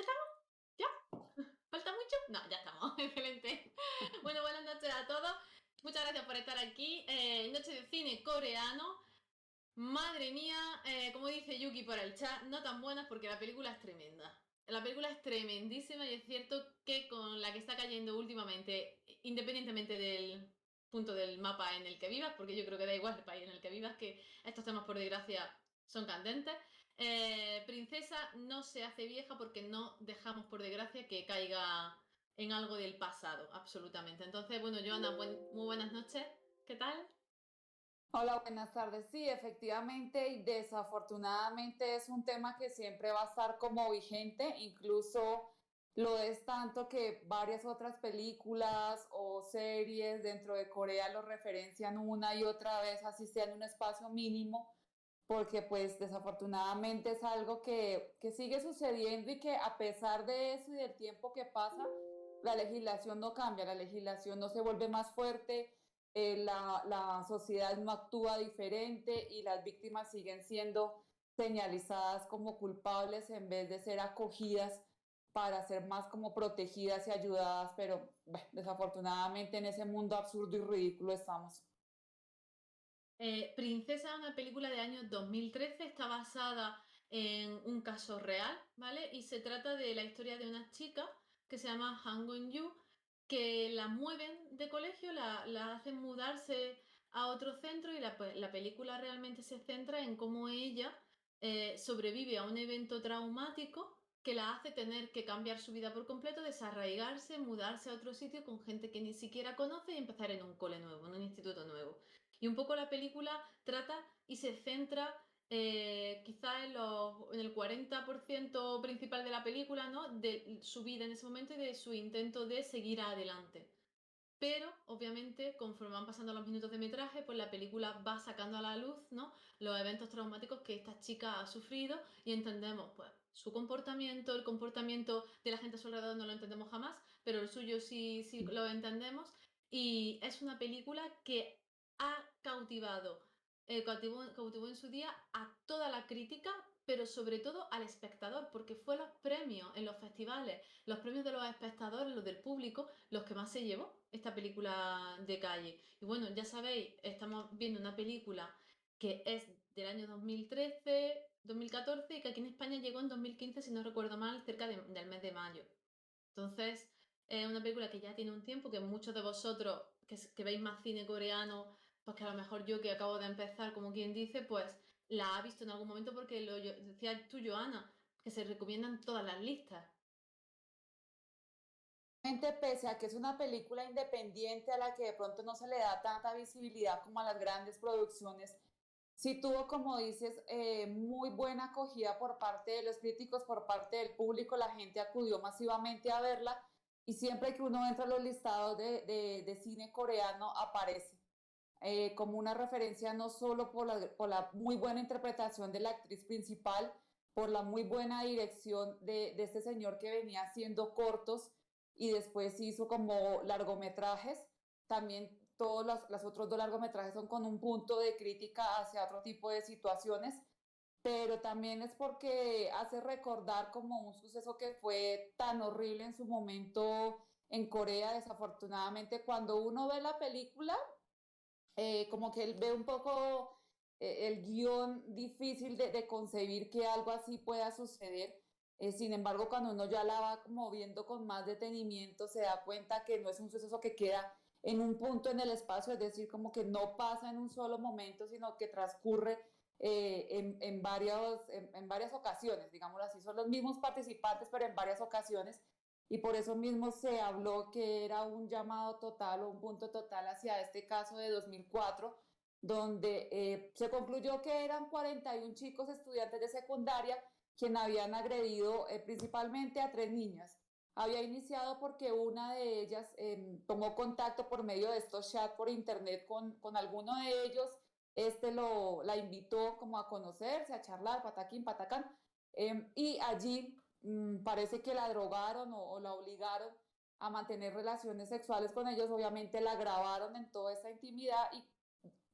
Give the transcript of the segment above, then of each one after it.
¿Ya estamos? ¿Ya? ¿Falta mucho? No, ya estamos. Excelente. Bueno, buenas noches a todos. Muchas gracias por estar aquí. Noche de cine coreano. Madre mía, como dice Yuki por el chat, no tan buenas porque la película es tremenda. La película es tremendísima y es cierto que con la que está cayendo últimamente, independientemente del punto del mapa en el que vivas, porque yo creo que da igual el país en el que vivas, que estos temas por desgracia son candentes, Princesa no se hace vieja porque no dejamos por desgracia que caiga en algo del pasado, absolutamente. Entonces, bueno, Joana, muy buenas noches. ¿Qué tal? Hola, buenas tardes. Sí, efectivamente y desafortunadamente es un tema que siempre va a estar como vigente, incluso lo es tanto que varias otras películas o series dentro de Corea lo referencian una y otra vez, así sea en un espacio mínimo, porque pues desafortunadamente es algo que sigue sucediendo y que a pesar de eso y del tiempo que pasa, la legislación no cambia, la legislación no se vuelve más fuerte, la sociedad no actúa diferente y las víctimas siguen siendo señalizadas como culpables en vez de ser acogidas para ser más como protegidas y ayudadas, pero bueno, desafortunadamente en ese mundo absurdo y ridículo estamos. Princesa, una película de año 2013, está basada en un caso real, ¿vale? Y se trata de la historia de una chica que se llama Han Gun-yu, que la mueven de colegio, la hacen mudarse a otro centro y la película realmente se centra en cómo ella sobrevive a un evento traumático que la hace tener que cambiar su vida por completo, desarraigarse, mudarse a otro sitio con gente que ni siquiera conoce y empezar en un cole nuevo, en un instituto nuevo. Y un poco la película trata y se centra quizá en el 40% principal de la película, ¿no? De su vida en ese momento y de su intento de seguir adelante. Pero, obviamente, conforme van pasando los minutos de metraje, pues la película va sacando a la luz, ¿no? Los eventos traumáticos que esta chica ha sufrido y entendemos, pues, su comportamiento, el comportamiento de la gente a su alrededor no lo entendemos jamás, pero el suyo sí, sí lo entendemos. Y es una película que ha cautivado, cautivó en su día a toda la crítica, pero sobre todo al espectador, porque fue los premios en los festivales, los premios de los espectadores, los del público, los que más se llevó esta película de calle. Y bueno, ya sabéis, estamos viendo una película que es del año 2013, 2014 y que aquí en España llegó en 2015, si no recuerdo mal, cerca del mes de mayo. Entonces, es una película que ya tiene un tiempo, que muchos de vosotros que veis más cine coreano, pues que a lo mejor yo que acabo de empezar, como quien dice, pues la ha visto en algún momento porque lo decía tú, Joana, que se recomiendan todas las listas. Pese a que es una película independiente a la que de pronto no se le da tanta visibilidad como a las grandes producciones, sí tuvo, como dices, muy buena acogida por parte de los críticos, por parte del público, la gente acudió masivamente a verla y siempre que uno entra a los listados de cine coreano aparece como una referencia no solo por la muy buena interpretación de la actriz principal, por la muy buena dirección de este señor que venía haciendo cortos y después hizo como largometrajes. También todos los otros dos largometrajes son con un punto de crítica hacia otro tipo de situaciones, pero también es porque hace recordar como un suceso que fue tan horrible en su momento en Corea. Desafortunadamente, cuando uno ve la película, como que él ve un poco el guión difícil de concebir que algo así pueda suceder. Sin embargo, cuando uno ya la va como viendo con más detenimiento, se da cuenta que no es un suceso que queda en un punto en el espacio, es decir, como que no pasa en un solo momento, sino que transcurre en varias ocasiones, digámoslo así. Son los mismos participantes, pero en varias ocasiones. Y por eso mismo se habló que era un llamado total o un punto total hacia este caso de 2004, donde se concluyó que eran 41 chicos estudiantes de secundaria quienes habían agredido principalmente a tres niñas. Había iniciado porque una de ellas tomó contacto por medio de estos chats por internet con alguno de ellos. La invitó como a conocerse, a charlar, pataquín, patacán, y allí parece que la drogaron o la obligaron a mantener relaciones sexuales con ellos. Obviamente la grabaron en toda esta intimidad y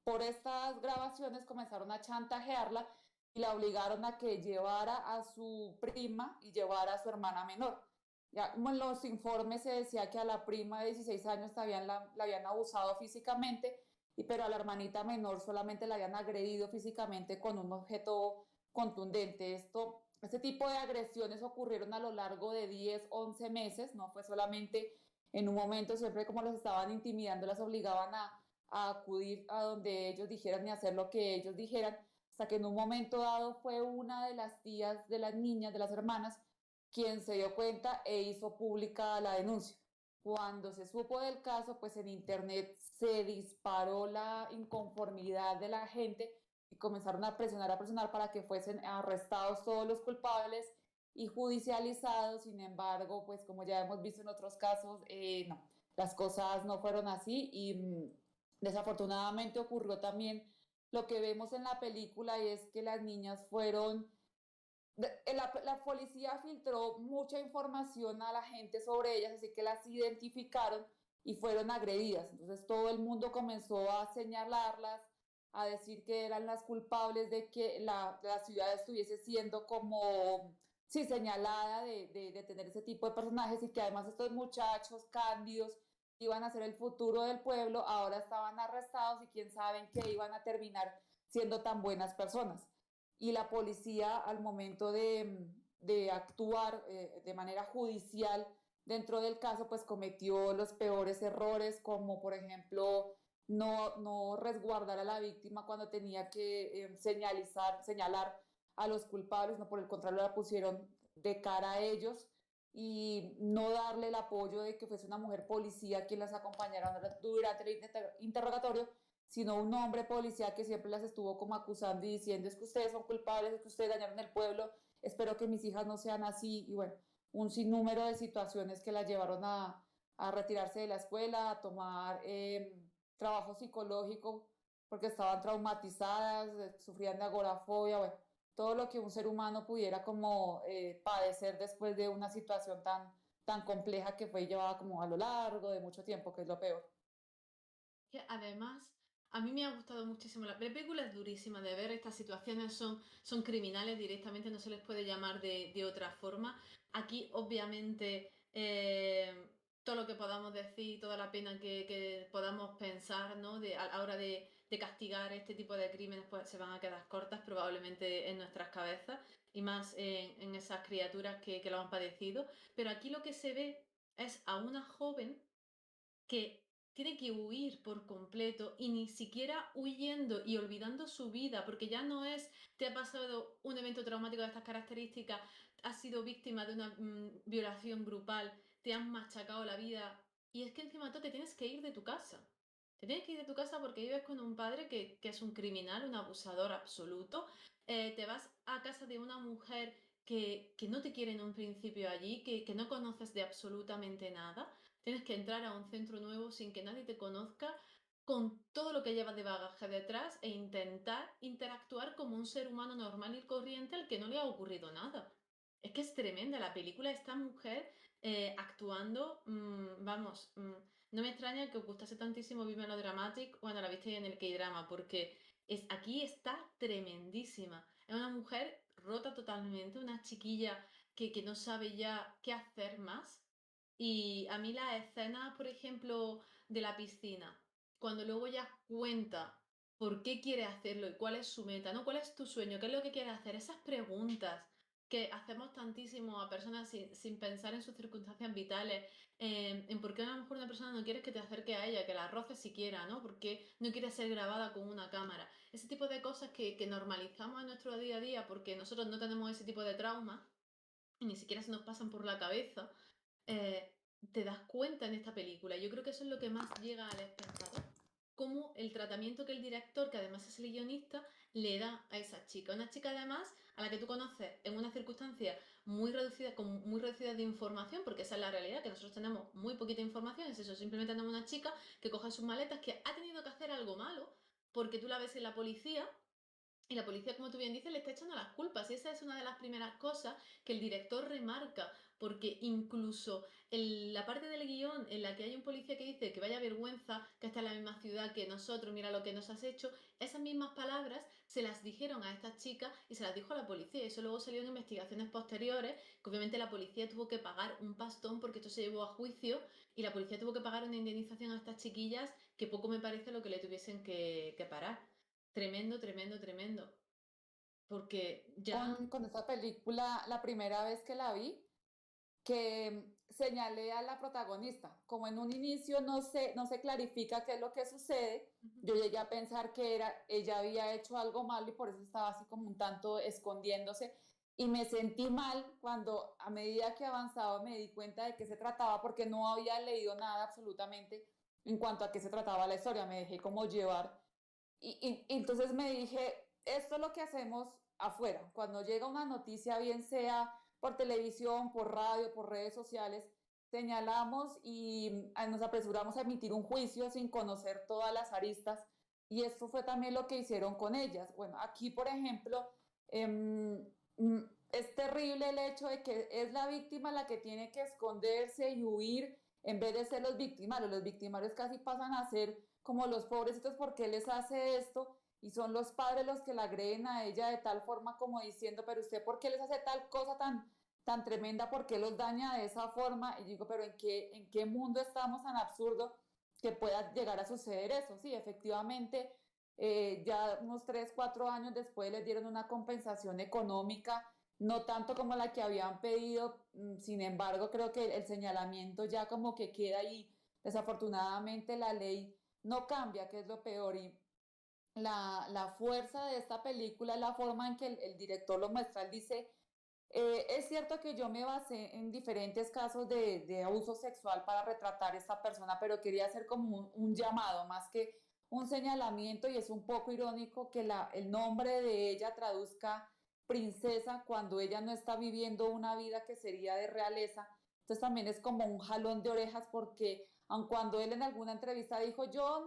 por estas grabaciones comenzaron a chantajearla y la obligaron a que llevara a su prima y llevara a su hermana menor. Ya como en los informes se decía que a la prima de 16 años la habían abusado físicamente, pero a la hermanita menor solamente la habían agredido físicamente con un objeto contundente. Este tipo de agresiones ocurrieron a lo largo de 10, 11 meses, no fue solamente en un momento, siempre como los estaban intimidando, las obligaban a acudir a donde ellos dijeran y hacer lo que ellos dijeran, hasta que en un momento dado fue una de las tías de las niñas, de las hermanas, quien se dio cuenta e hizo pública la denuncia. Cuando se supo del caso, pues en internet se disparó la inconformidad de la gente y comenzaron a presionar para que fuesen arrestados todos los culpables y judicializados. Sin embargo, pues como ya hemos visto en otros casos, no, las cosas no fueron así y desafortunadamente ocurrió también lo que vemos en la película y es que las niñas fueron la policía filtró mucha información a la gente sobre ellas, así que las identificaron y fueron agredidas. Entonces todo el mundo comenzó a señalarlas, a decir que eran las culpables de que la ciudad estuviese siendo como, sí, señalada de tener ese tipo de personajes y que además estos muchachos cándidos iban a ser el futuro del pueblo, ahora estaban arrestados y quién sabe en qué iban a terminar siendo tan buenas personas y la policía al momento de actuar de manera judicial dentro del caso, pues cometió los peores errores, como por ejemplo no resguardar a la víctima cuando tenía que señalar a los culpables, no por el contrario la pusieron de cara a ellos y no darle el apoyo de que fuese una mujer policía quien las acompañara durante el interrogatorio, sino un hombre policía que siempre las estuvo como acusando y diciendo es que ustedes son culpables, es que ustedes dañaron el pueblo, espero que mis hijas no sean así y bueno, un sinnúmero de situaciones que las llevaron a retirarse de la escuela, a tomar trabajo psicológico porque estaban traumatizadas, sufrían de agorafobia, bueno, todo lo que un ser humano pudiera como padecer después de una situación tan compleja que fue llevada como a lo largo de mucho tiempo, que es lo peor. Que además, a mí me ha gustado muchísimo. La película es durísima de ver, estas situaciones son criminales directamente, no se les puede llamar de otra forma. Aquí, obviamente, todo lo que podamos decir, toda la pena que podamos pensar, ¿no? A la hora de castigar este tipo de crímenes, pues se van a quedar cortas probablemente en nuestras cabezas y más en esas criaturas que lo han padecido. Pero aquí lo que se ve es a una joven que tiene que huir por completo y ni siquiera huyendo y olvidando su vida, porque ya no es, te ha pasado un evento traumático de estas características, has sido víctima de una violación grupal, te han machacado la vida y es que encima tú te tienes que ir de tu casa. Te tienes que ir de tu casa porque vives con un padre que es un criminal, un abusador absoluto. Te vas a casa de una mujer que no te quiere en un principio allí, que no conoces de absolutamente nada. Tienes que entrar a un centro nuevo sin que nadie te conozca, con todo lo que llevas de bagaje detrás e intentar interactuar como un ser humano normal y corriente al que no le ha ocurrido nada. Es que es tremenda la película, esta mujer actuando, vamos, no me extraña que os gustase tantísimo Be Melodramatic cuando la visteis en el K-drama, porque aquí está tremendísima. Es una mujer rota totalmente, una chiquilla que no sabe ya qué hacer más y a mí las escenas, por ejemplo, de la piscina, cuando luego ya cuenta por qué quiere hacerlo y cuál es su meta, ¿no? ¿Cuál es tu sueño? ¿Qué es lo que quiere hacer? Esas preguntas que hacemos tantísimo a personas sin pensar en sus circunstancias vitales, en por qué a lo mejor una persona no quiere que te acerques a ella, que la roces siquiera, ¿no? Porque no quiere ser grabada con una cámara. Ese tipo de cosas que normalizamos en nuestro día a día porque nosotros no tenemos ese tipo de traumas y ni siquiera se nos pasan por la cabeza eh, te das cuenta en esta película. Yo creo que eso es lo que más llega al espectador. Como el tratamiento que el director, que además es el guionista, le da a esa chica. Una chica además a la que tú conoces en una circunstancia muy reducida, con muy reducida de información, porque esa es la realidad, que nosotros tenemos muy poquita información, es eso, simplemente tenemos una chica que coge sus maletas, que ha tenido que hacer algo malo, porque tú la ves en la policía Y la policía, como tú bien dices, le está echando las culpas. Y esa es una de las primeras cosas que el director remarca, porque incluso en la parte del guión en la que hay un policía que dice que vaya vergüenza, que está en la misma ciudad que nosotros, mira lo que nos has hecho, esas mismas palabras se las dijeron a esta chica y se las dijo a la policía. Y eso luego salió en investigaciones posteriores, que obviamente la policía tuvo que pagar un pastón porque esto se llevó a juicio y la policía tuvo que pagar una indemnización a estas chiquillas que poco me parece lo que le tuviesen que parar. Tremendo, tremendo, tremendo. Porque ya... Con esta película, la primera vez que la vi, que señalé a la protagonista. Como en un inicio no se clarifica qué es lo que sucede, yo llegué a pensar que ella había hecho algo malo y por eso estaba así como un tanto escondiéndose. Y me sentí mal cuando a medida que avanzaba me di cuenta de qué se trataba porque no había leído nada absolutamente en cuanto a qué se trataba la historia. Me dejé como llevar y entonces me dije, esto es lo que hacemos afuera. Cuando llega una noticia, bien sea por televisión, por radio, por redes sociales, señalamos y nos apresuramos a emitir un juicio sin conocer todas las aristas. Y esto fue también lo que hicieron con ellas. Bueno, aquí, por ejemplo, es terrible el hecho de que es la víctima la que tiene que esconderse y huir en vez de ser los victimarios. Los victimarios casi pasan a ser como los pobrecitos porque les hace esto y son los padres los que la agreden a ella de tal forma como diciendo, pero usted por qué les hace tal cosa tan tremenda, por qué los daña de esa forma. Y digo, pero en qué mundo estamos tan absurdo que pueda llegar a suceder eso? Sí, efectivamente, ya unos 3 4 años después les dieron una compensación económica, no tanto como la que habían pedido, sin embargo, creo que el señalamiento ya como que queda ahí. Desafortunadamente la ley no cambia, que es lo peor. Y la fuerza de esta película es la forma en que el director lo muestra. Él dice, es cierto que yo me basé en diferentes casos de abuso sexual para retratar a esta persona, pero quería hacer como un llamado más que un señalamiento y es un poco irónico que el nombre de ella traduzca princesa cuando ella no está viviendo una vida que sería de realeza. Entonces también es como un jalón de orejas porque aun cuando él en alguna entrevista dijo, yo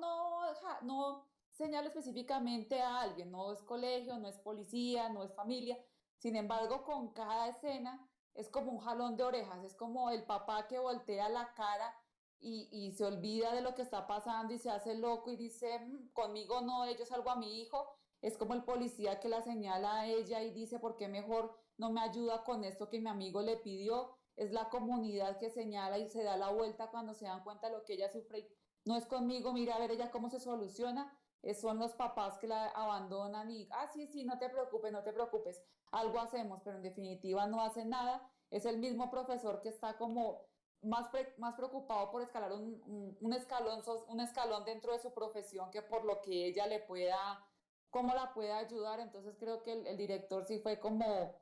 no señalo específicamente a alguien, no es colegio, no es policía, no es familia, sin embargo, con cada escena es como un jalón de orejas, es como el papá que voltea la cara y se olvida de lo que está pasando y se hace loco y dice, conmigo no, yo salvo a mi hijo. Es como el policía que la señala a ella y dice, ¿por qué mejor no me ayuda con esto que mi amigo le pidió? Es la comunidad que señala y se da la vuelta cuando se dan cuenta de lo que ella sufre. No es conmigo, mira a ver ella cómo se soluciona. Son los papás que la abandonan y, sí, sí, no te preocupes, no te preocupes, algo hacemos, pero en definitiva no hacen nada. Es el mismo profesor que está como más preocupado por escalar un escalón dentro de su profesión que por lo que ella le pueda, cómo la pueda ayudar. Entonces creo que el director sí fue como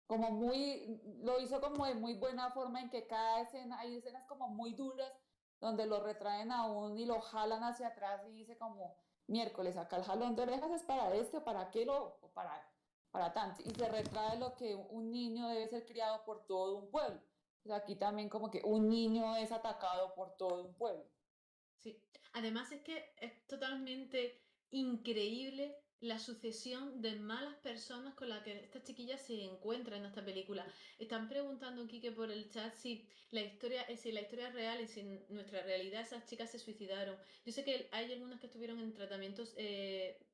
muy, lo hizo como de muy buena forma en que cada escena, hay escenas como muy duras donde lo retraen aún y lo jalan hacia atrás y dice como miércoles, acá el jalón de orejas es para este o para aquel o para tanto. Y se retrae lo que un niño debe ser criado por todo un pueblo. O sea, aquí también como que un niño es atacado por todo un pueblo. Sí. Además es que es totalmente increíble la sucesión de malas personas con las que esta chiquilla se encuentra en esta película. Están preguntando, Quique, por el chat si la historia es real y si en nuestra realidad esas chicas se suicidaron. Yo sé que hay algunas que estuvieron en tratamientos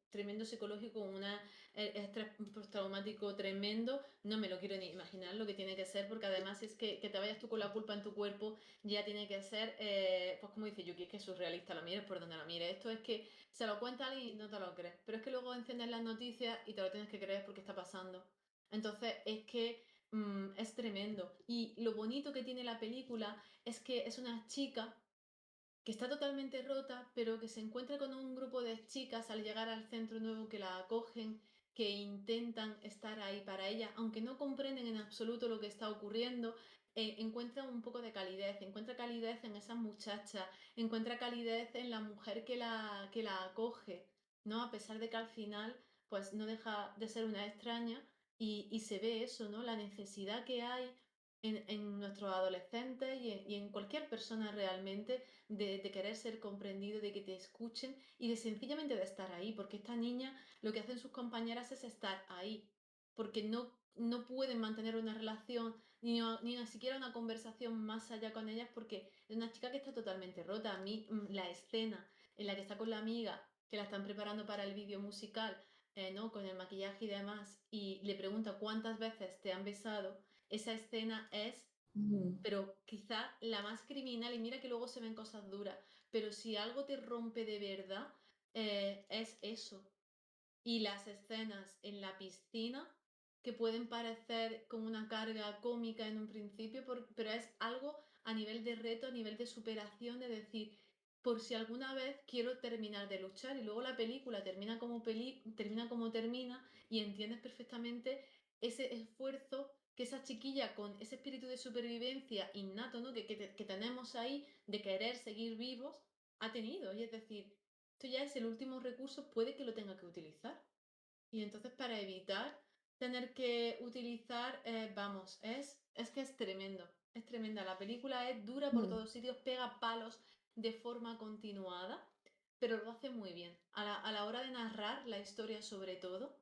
tremendo psicológico, una estrés postraumático tremendo. No me lo quiero ni imaginar lo que tiene que ser, porque además es que te vayas tú con la culpa en tu cuerpo ya tiene que ser, pues como dice Yuki, es que es surrealista, lo mires por donde lo mires. Esto es que se lo cuenta alguien y no te lo crees. Pero es que luego enciendes las noticias y te lo tienes que creer porque está pasando. Entonces es que es tremendo. Y lo bonito que tiene la película es que es una chica que está totalmente rota, pero que se encuentra con un grupo de chicas al llegar al centro nuevo que la acogen, que intentan estar ahí para ella, aunque no comprenden en absoluto lo que está ocurriendo, encuentra un poco de calidez, encuentra calidez en esas muchachas, encuentra calidez en la mujer que la acoge, ¿no? A pesar de que al final, pues no deja de ser una extraña y se ve eso, ¿no? La necesidad que hay en nuestros adolescentes y en cualquier persona realmente, de querer ser comprendido, de que te escuchen y de sencillamente de estar ahí, porque esta niña lo que hacen sus compañeras es estar ahí, porque no pueden mantener una relación ni siquiera una conversación más allá con ellas porque es una chica que está totalmente rota. A mí la escena en la que está con la amiga, que la están preparando para el vídeo musical, ¿no? Con el maquillaje y demás, y le pregunta cuántas veces te han besado, esa escena es, Ujú. pero quizá la más criminal, y mira que luego se ven cosas duras, pero si algo te rompe de verdad, es eso. Y las escenas en la piscina, que pueden parecer con una carga cómica en un principio, pero es algo a nivel de reto, a nivel de superación, de decir, por si alguna vez quiero terminar de luchar. Y luego la película termina como termina y entiendes perfectamente ese esfuerzo que esa chiquilla con ese espíritu de supervivencia innato, ¿no? que tenemos ahí de querer seguir vivos, ha tenido. Y es decir, esto ya es el último recurso, puede que lo tenga que utilizar. Y entonces para evitar tener que utilizar, vamos, es que es tremendo, es tremenda. La película es dura por Mm. todos sitios, pega palos de forma continuada, pero lo hace muy bien. A la hora de narrar la historia sobre todo,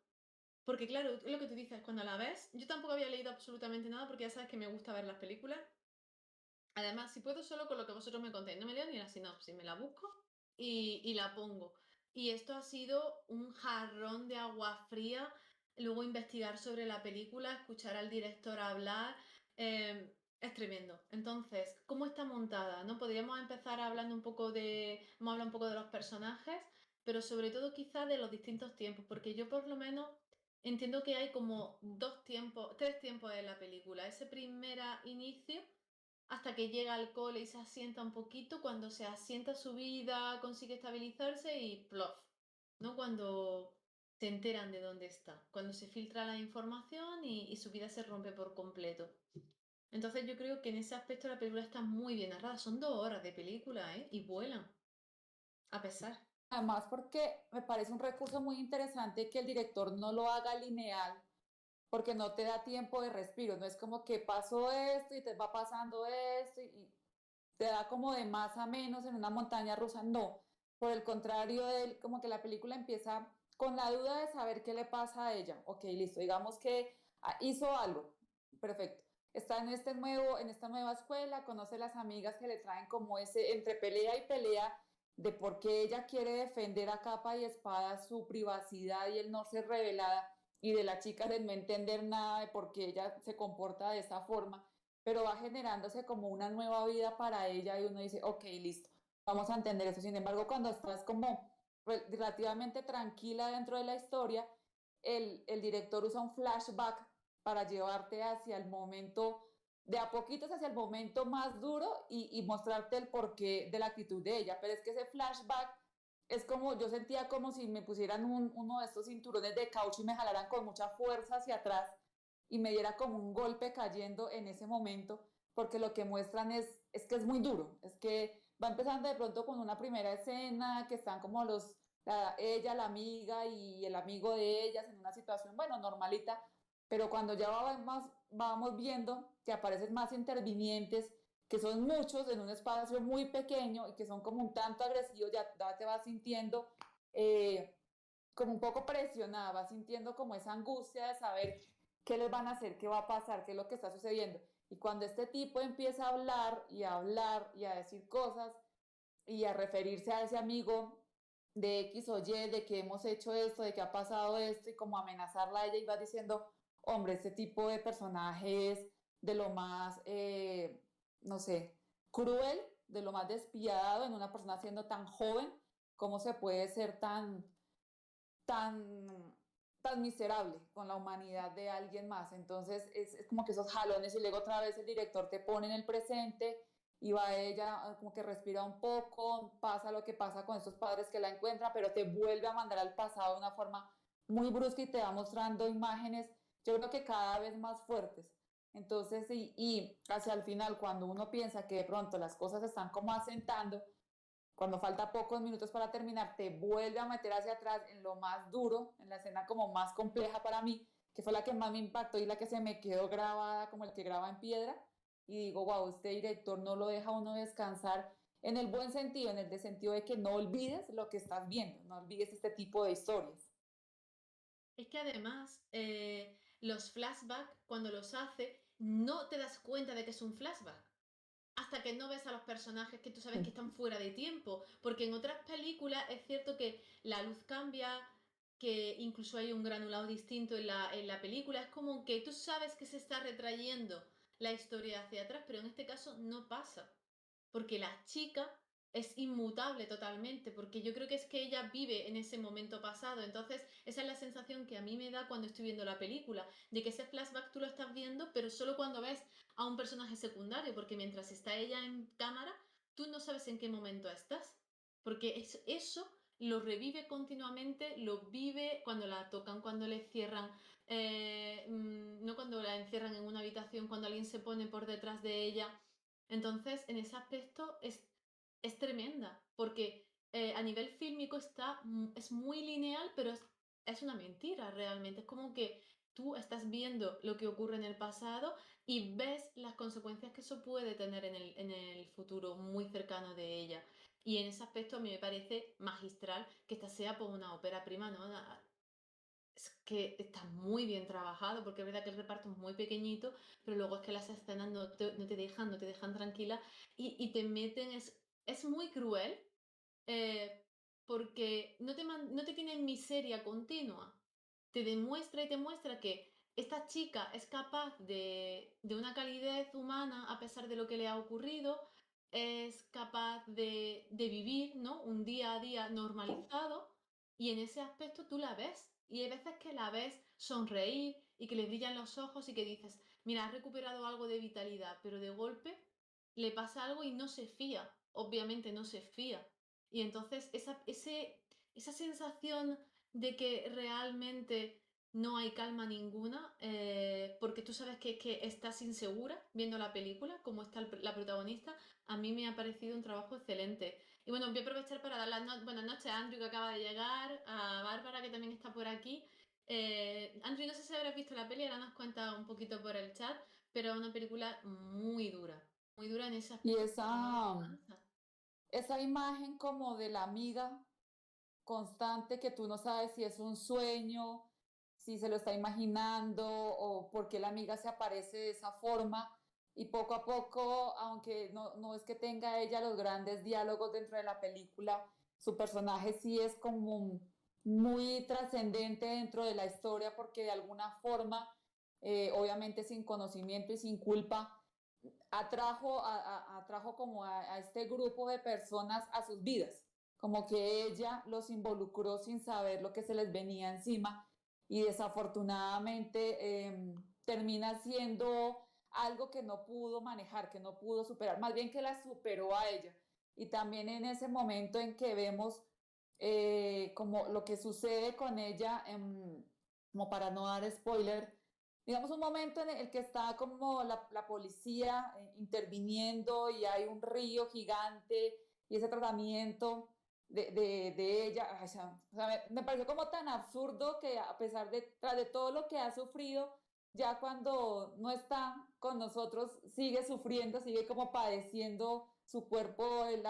porque claro, es lo que tú dices, cuando la ves, yo tampoco había leído absolutamente nada porque ya sabes que me gusta ver las películas. Además, si puedo solo con lo que vosotros me contéis, no me leo ni la sinopsis, me la busco y la pongo. Y esto ha sido un jarrón de agua fría, luego investigar sobre la película, escuchar al director hablar, es tremendo. Entonces, ¿cómo está montada? ¿No? Podríamos empezar hablando un poco vamos a hablar un poco de los personajes, pero sobre todo quizás de los distintos tiempos, porque yo por lo menos entiendo que hay como tres tiempos en la película. Ese primer inicio hasta que llega al cole y se asienta un poquito, cuando se asienta su vida, consigue estabilizarse y plof, ¿no? Cuando se enteran de dónde está, cuando se filtra la información y su vida se rompe por completo. Entonces yo creo que en ese aspecto la película está muy bien narrada. Son 2 horas de película, ¿eh? Y vuelan, a pesar. Además, porque me parece un recurso muy interesante que el director no lo haga lineal, porque no te da tiempo de respiro, no es como que pasó esto y te va pasando esto y te da como de más a menos en una montaña rusa, no. Por el contrario, él, como que la película empieza con la duda de saber qué le pasa a ella. Ok, listo, digamos que hizo algo, perfecto. Está en esta nueva escuela, conoce las amigas que le traen como ese entre pelea y pelea de por qué ella quiere defender a capa y espada su privacidad y el no ser revelada, y de la chica de no entender nada de por qué ella se comporta de esa forma, pero va generándose como una nueva vida para ella y uno dice, ok, listo, vamos a entender eso. Sin embargo, cuando estás como relativamente tranquila dentro de la historia, el director usa un flashback para llevarte hacia el momento, de a poquitos hacia el momento más duro y mostrarte el porqué de la actitud de ella. Pero es que ese flashback es como, yo sentía como si me pusieran uno de estos cinturones de caucho y me jalaran con mucha fuerza hacia atrás y me diera como un golpe cayendo en ese momento, porque lo que muestran es que es muy duro, es que va empezando de pronto con una primera escena que están como ella, la amiga y el amigo de ellas en una situación, bueno, normalita, pero cuando ya vamos viendo que aparecen más intervinientes, que son muchos en un espacio muy pequeño y que son como un tanto agresivos, ya te vas sintiendo como un poco presionada, vas sintiendo como esa angustia de saber qué les van a hacer, qué va a pasar, qué es lo que está sucediendo. Y cuando este tipo empieza a hablar y a hablar y a decir cosas y a referirse a ese amigo de X o Y, de que hemos hecho esto, de que ha pasado esto y como amenazarla a ella y va diciendo, hombre, este tipo de personaje es de lo más, no sé, cruel, de lo más despiadado en una persona siendo tan joven, cómo se puede ser tan, tan miserable con la humanidad de alguien más. Entonces es como que esos jalones y luego otra vez el director te pone en el presente y va ella como que respira un poco, pasa lo que pasa con estos padres que la encuentran, pero te vuelve a mandar al pasado de una forma muy brusca y te va mostrando imágenes, yo creo que cada vez más fuertes. Entonces, y hacia el final, cuando uno piensa que de pronto las cosas están como asentando, cuando falta pocos minutos para terminar, te vuelve a meter hacia atrás en lo más duro, en la escena como más compleja para mí, que fue la que más me impactó y la que se me quedó grabada como el que graba en piedra, y digo, wow, este director no lo deja a uno descansar en el buen sentido, en el de sentido de que no olvides lo que estás viendo, no olvides este tipo de historias. Es que además, los flashbacks, cuando los hace, no te das cuenta de que es un flashback. Hasta que no ves a los personajes que tú sabes que están fuera de tiempo. Porque en otras películas es cierto que la luz cambia, que incluso hay un granulado distinto en la película. Es como que tú sabes que se está retrayendo la historia hacia atrás, pero en este caso no pasa. Porque la chica es inmutable totalmente, porque yo creo que es que ella vive en ese momento pasado. Entonces, esa es la sensación que a mí me da cuando estoy viendo la película, de que ese flashback tú lo estás viendo, pero solo cuando ves a un personaje secundario, porque mientras está ella en cámara, tú no sabes en qué momento estás. Porque eso lo revive continuamente, lo vive cuando la tocan, cuando le cierran, no cuando la encierran en una habitación, cuando alguien se pone por detrás de ella. Entonces, en ese aspecto es tremenda, porque a nivel fílmico es muy lineal, pero es una mentira realmente. Es como que tú estás viendo lo que ocurre en el pasado y ves las consecuencias que eso puede tener en el futuro muy cercano de ella. Y en ese aspecto a mí me parece magistral que esta sea por una ópera prima, ¿no? Es que está muy bien trabajado, porque es verdad que el reparto es muy pequeñito, pero luego es que las escenas no te dejan tranquila y te meten, es muy cruel, eh, porque no te tiene en miseria continua. Te demuestra y te muestra que esta chica es capaz de una calidez humana a pesar de lo que le ha ocurrido, es capaz de vivir, ¿no? Un día a día normalizado y en ese aspecto tú la ves. Y hay veces que la ves sonreír y que le brillan los ojos y que dices, mira, has recuperado algo de vitalidad, pero de golpe le pasa algo y no se fía. Obviamente no se fía. Y entonces esa sensación de que realmente no hay calma ninguna, porque tú sabes que estás insegura viendo la película, como está la protagonista, a mí me ha parecido un trabajo excelente. Y bueno, voy a aprovechar para dar las buenas noches a Andrew, que acaba de llegar, a Bárbara, que también está por aquí. Andrew, no sé si habrás visto la peli, ahora nos cuenta un poquito por el chat, pero es una película muy dura en ese Y aspecto que no descansa. esa imagen como de la amiga constante que tú no sabes si es un sueño, si se lo está imaginando o por qué la amiga se aparece de esa forma. Y poco a poco, aunque no es que tenga ella los grandes diálogos dentro de la película, su personaje sí es como muy trascendente dentro de la historia porque de alguna forma, obviamente sin conocimiento y sin culpa, atrajo como a este grupo de personas a sus vidas, como que ella los involucró sin saber lo que se les venía encima y desafortunadamente termina siendo algo que no pudo manejar, que no pudo superar, más bien que la superó a ella. Y también en ese momento en que vemos como lo que sucede con ella, como para no dar spoiler, digamos un momento en el que está como la policía interviniendo y hay un río gigante y ese tratamiento de ella, ay, o sea, me pareció como tan absurdo que a pesar tras de todo lo que ha sufrido, ya cuando no está con nosotros, sigue sufriendo, sigue como padeciendo su cuerpo, el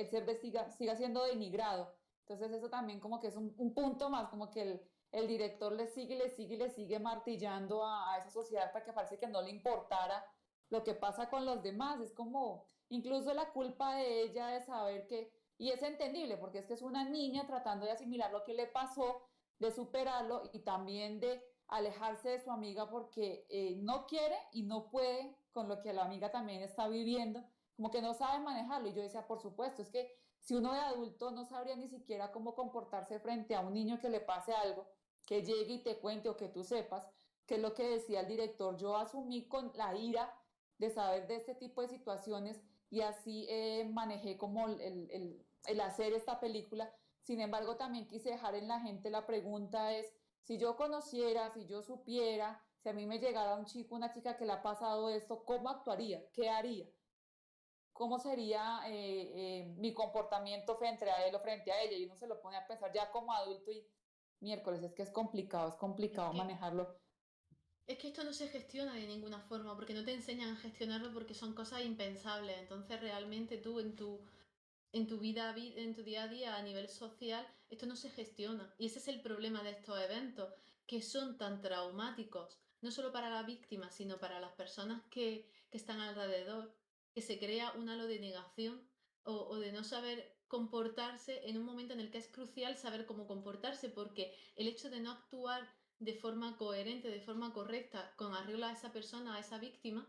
ser de siga siendo denigrado. Entonces eso también como que es un punto más, como que el director le sigue martillando a esa sociedad para que parece que no le importara lo que pasa con los demás. Es como incluso la culpa de ella de saber que, y es entendible porque es que es una niña tratando de asimilar lo que le pasó, de superarlo y también de alejarse de su amiga porque no quiere y no puede con lo que la amiga también está viviendo, como que no sabe manejarlo. Y yo decía, por supuesto, es que si uno de adulto no sabría ni siquiera cómo comportarse frente a un niño que le pase algo, que llegue y te cuente o que tú sepas, que es lo que decía el director, yo asumí con la ira de saber de este tipo de situaciones y así manejé como el hacer esta película. Sin embargo, también quise dejar en la gente la pregunta es, si yo conociera, si yo supiera, si a mí me llegara un chico, una chica que le ha pasado esto, ¿cómo actuaría? ¿Qué haría? ¿Cómo sería mi comportamiento frente a él o frente a ella? Y uno se lo pone a pensar ya como adulto y miércoles, es que es Es complicado que manejarlo. Es que esto no se gestiona de ninguna forma, porque no te enseñan a gestionarlo porque son cosas impensables. Entonces realmente tú en tu vida, en tu día a día a nivel social, esto no se gestiona. Y ese es el problema de estos eventos, que son tan traumáticos, no solo para la víctima, sino para las personas que están alrededor, que se crea un halo de negación o de no saber comportarse en un momento en el que es crucial saber cómo comportarse, porque el hecho de no actuar de forma coherente, de forma correcta, con arreglo a esa persona, a esa víctima,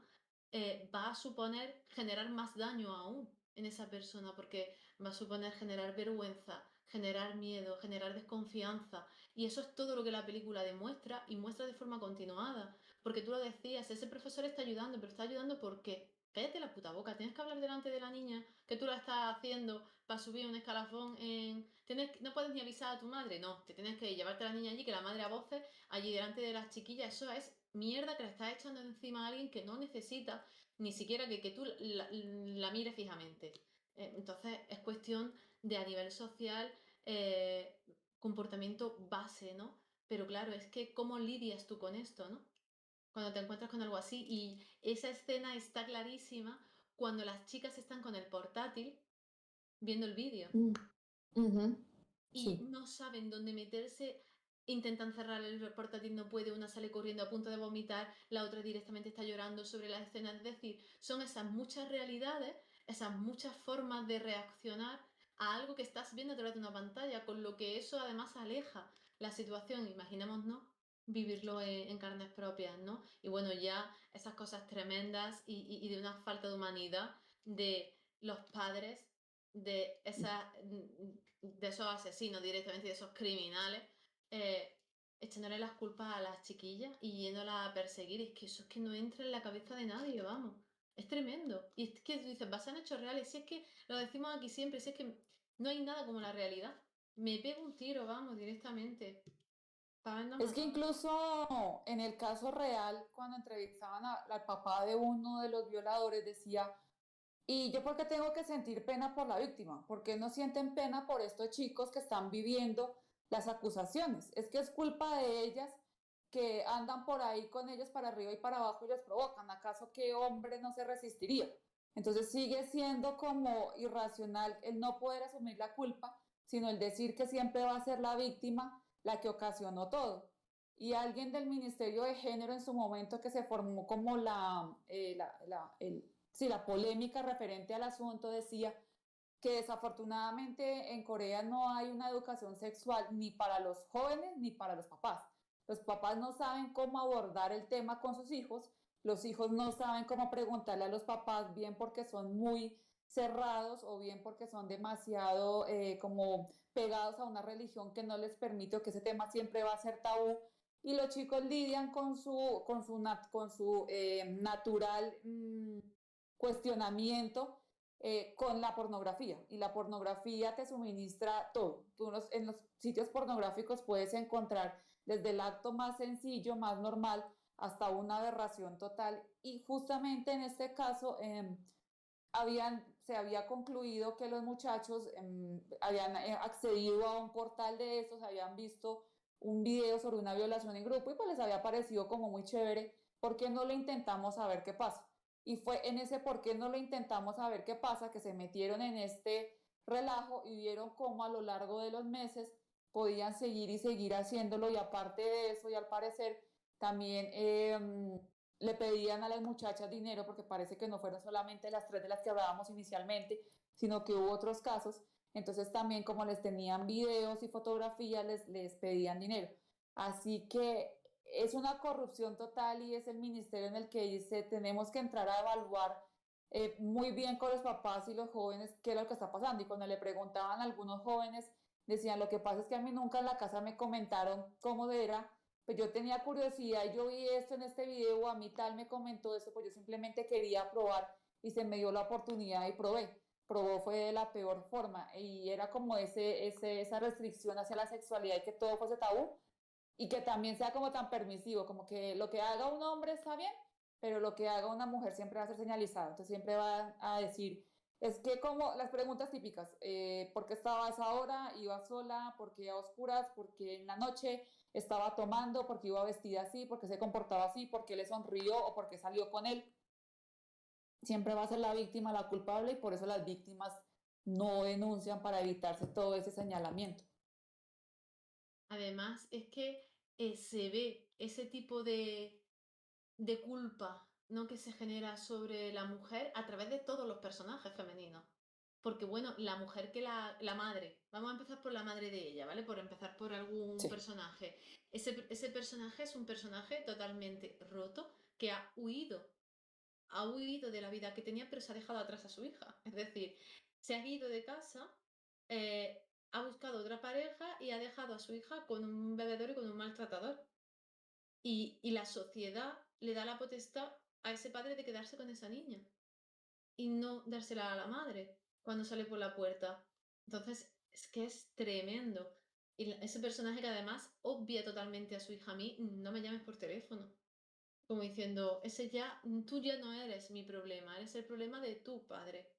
va a suponer generar más daño aún en esa persona, porque va a suponer generar vergüenza, generar miedo, generar desconfianza. Y eso es todo lo que la película demuestra y muestra de forma continuada. Porque tú lo decías, ese profesor está ayudando, pero está ayudando porque cállate la puta boca, tienes que hablar delante de la niña, que tú la estás haciendo para subir un escalafón en... No puedes ni avisar a tu madre, no, te tienes que llevarte a la niña allí, que la madre a voces, allí delante de las chiquillas, eso es mierda que le estás echando encima a alguien que no necesita ni siquiera que tú la mires fijamente. Entonces es cuestión de a nivel social comportamiento base, ¿no? Pero claro, es que cómo lidias tú con esto, ¿no? Cuando te encuentras con algo así. Y esa escena está clarísima cuando las chicas están con el portátil viendo el vídeo Mm, ujú, y sí. no saben dónde meterse, intentan cerrar el portátil, no puede, una sale corriendo a punto de vomitar, la otra directamente está llorando sobre la escena. Es decir, son esas muchas realidades, esas muchas formas de reaccionar a algo que estás viendo a través de una pantalla, con lo que eso además aleja la situación, imaginémonos vivirlo en carnes propias, ¿no? Y bueno, ya esas cosas tremendas y de una falta de humanidad de los padres de esos asesinos directamente, de esos criminales, eh, echándole las culpas a las chiquillas y yéndolas a perseguir. Es que eso es que no entra en la cabeza de nadie, vamos. Es tremendo. Y es que tú dices, basado en hechos reales, si es que lo decimos aquí siempre, si es que no hay nada como la realidad. Me pego un tiro, vamos, directamente. Para habernos Es que matado. incluso en el caso real, cuando entrevistaban al papá de uno de los violadores, decía, ¿y yo por qué tengo que sentir pena por la víctima? ¿Por qué no sienten pena por estos chicos que están viviendo las acusaciones? Es que es culpa de ellas que andan por ahí con ellos para arriba y para abajo y los provocan. ¿Acaso qué hombre no se resistiría? Entonces sigue siendo como irracional el no poder asumir la culpa, sino el decir que siempre va a ser la víctima la que ocasionó todo. Y alguien del Ministerio de Género en su momento que se formó como sí, la polémica referente al asunto decía que desafortunadamente en Corea no hay una educación sexual ni para los jóvenes ni para los papás. Los papás no saben cómo abordar el tema con sus hijos, los hijos no saben cómo preguntarle a los papás, bien porque son muy cerrados o bien porque son demasiado como pegados a una religión que no les permite o que ese tema siempre va a ser tabú y los chicos lidian con su natural cuestionamiento con la pornografía. Y la pornografía te suministra todo. Tú en los sitios pornográficos puedes encontrar desde el acto más sencillo, más normal, hasta una aberración total. Y justamente en este caso se había concluido que los muchachos habían accedido a un portal de estos, habían visto un video sobre una violación en grupo y pues les había parecido como muy chévere. ¿Por qué no lo intentamos a ver qué pasa? Y fue en ese por qué no lo intentamos a ver qué pasa que se metieron en este relajo y vieron cómo a lo largo de los meses podían seguir y seguir haciéndolo y aparte de eso y al parecer también le pedían a las muchachas dinero porque parece que no fueron solamente las tres de las que hablábamos inicialmente, sino que hubo otros casos. Entonces también como les tenían videos y fotografías, les pedían dinero. Así que es una corrupción total y es el ministerio en el que dice tenemos que entrar a evaluar muy bien con los papás y los jóvenes qué es lo que está pasando. Y cuando le preguntaban a algunos jóvenes, decían, lo que pasa es que a mí nunca en la casa me comentaron cómo era, pues yo tenía curiosidad, yo vi esto en este video, a mí tal me comentó esto, pues yo simplemente quería probar y se me dio la oportunidad y probé. Probó fue de la peor forma y era como esa restricción hacia la sexualidad y que todo fuese tabú y que también sea como tan permisivo, como que lo que haga un hombre está bien, pero lo que haga una mujer siempre va a ser señalizado, entonces siempre va a decir Es que como las preguntas típicas, ¿por qué estaba a esa hora? ¿Iba sola? ¿Por qué a oscuras? ¿Por qué en la noche estaba tomando? ¿Por qué iba vestida así? ¿Por qué se comportaba así? ¿Por qué le sonrió o por qué salió con él? Siempre va a ser la víctima la culpable y por eso las víctimas no denuncian para evitarse todo ese señalamiento. Además, es que se ve ese tipo de culpa, ¿no? Que se genera sobre la mujer a través de todos los personajes femeninos. Porque, bueno, la mujer que la madre, vamos a empezar por la madre de ella, ¿vale? Por empezar por algún Sí. personaje. Ese personaje es un personaje totalmente roto que ha huido de la vida que tenía, pero se ha dejado atrás a su hija. Es decir, se ha ido de casa, ha buscado otra pareja y ha dejado a su hija con un bebedor y con un maltratador. Y la sociedad le da la potestad a ese padre de quedarse con esa niña y no dársela a la madre cuando sale por la puerta. Entonces, es que es tremendo. Y ese personaje que además obvia totalmente a su hija: a mí no me llames por teléfono. Como diciendo, tú ya no eres mi problema, eres el problema de tu padre.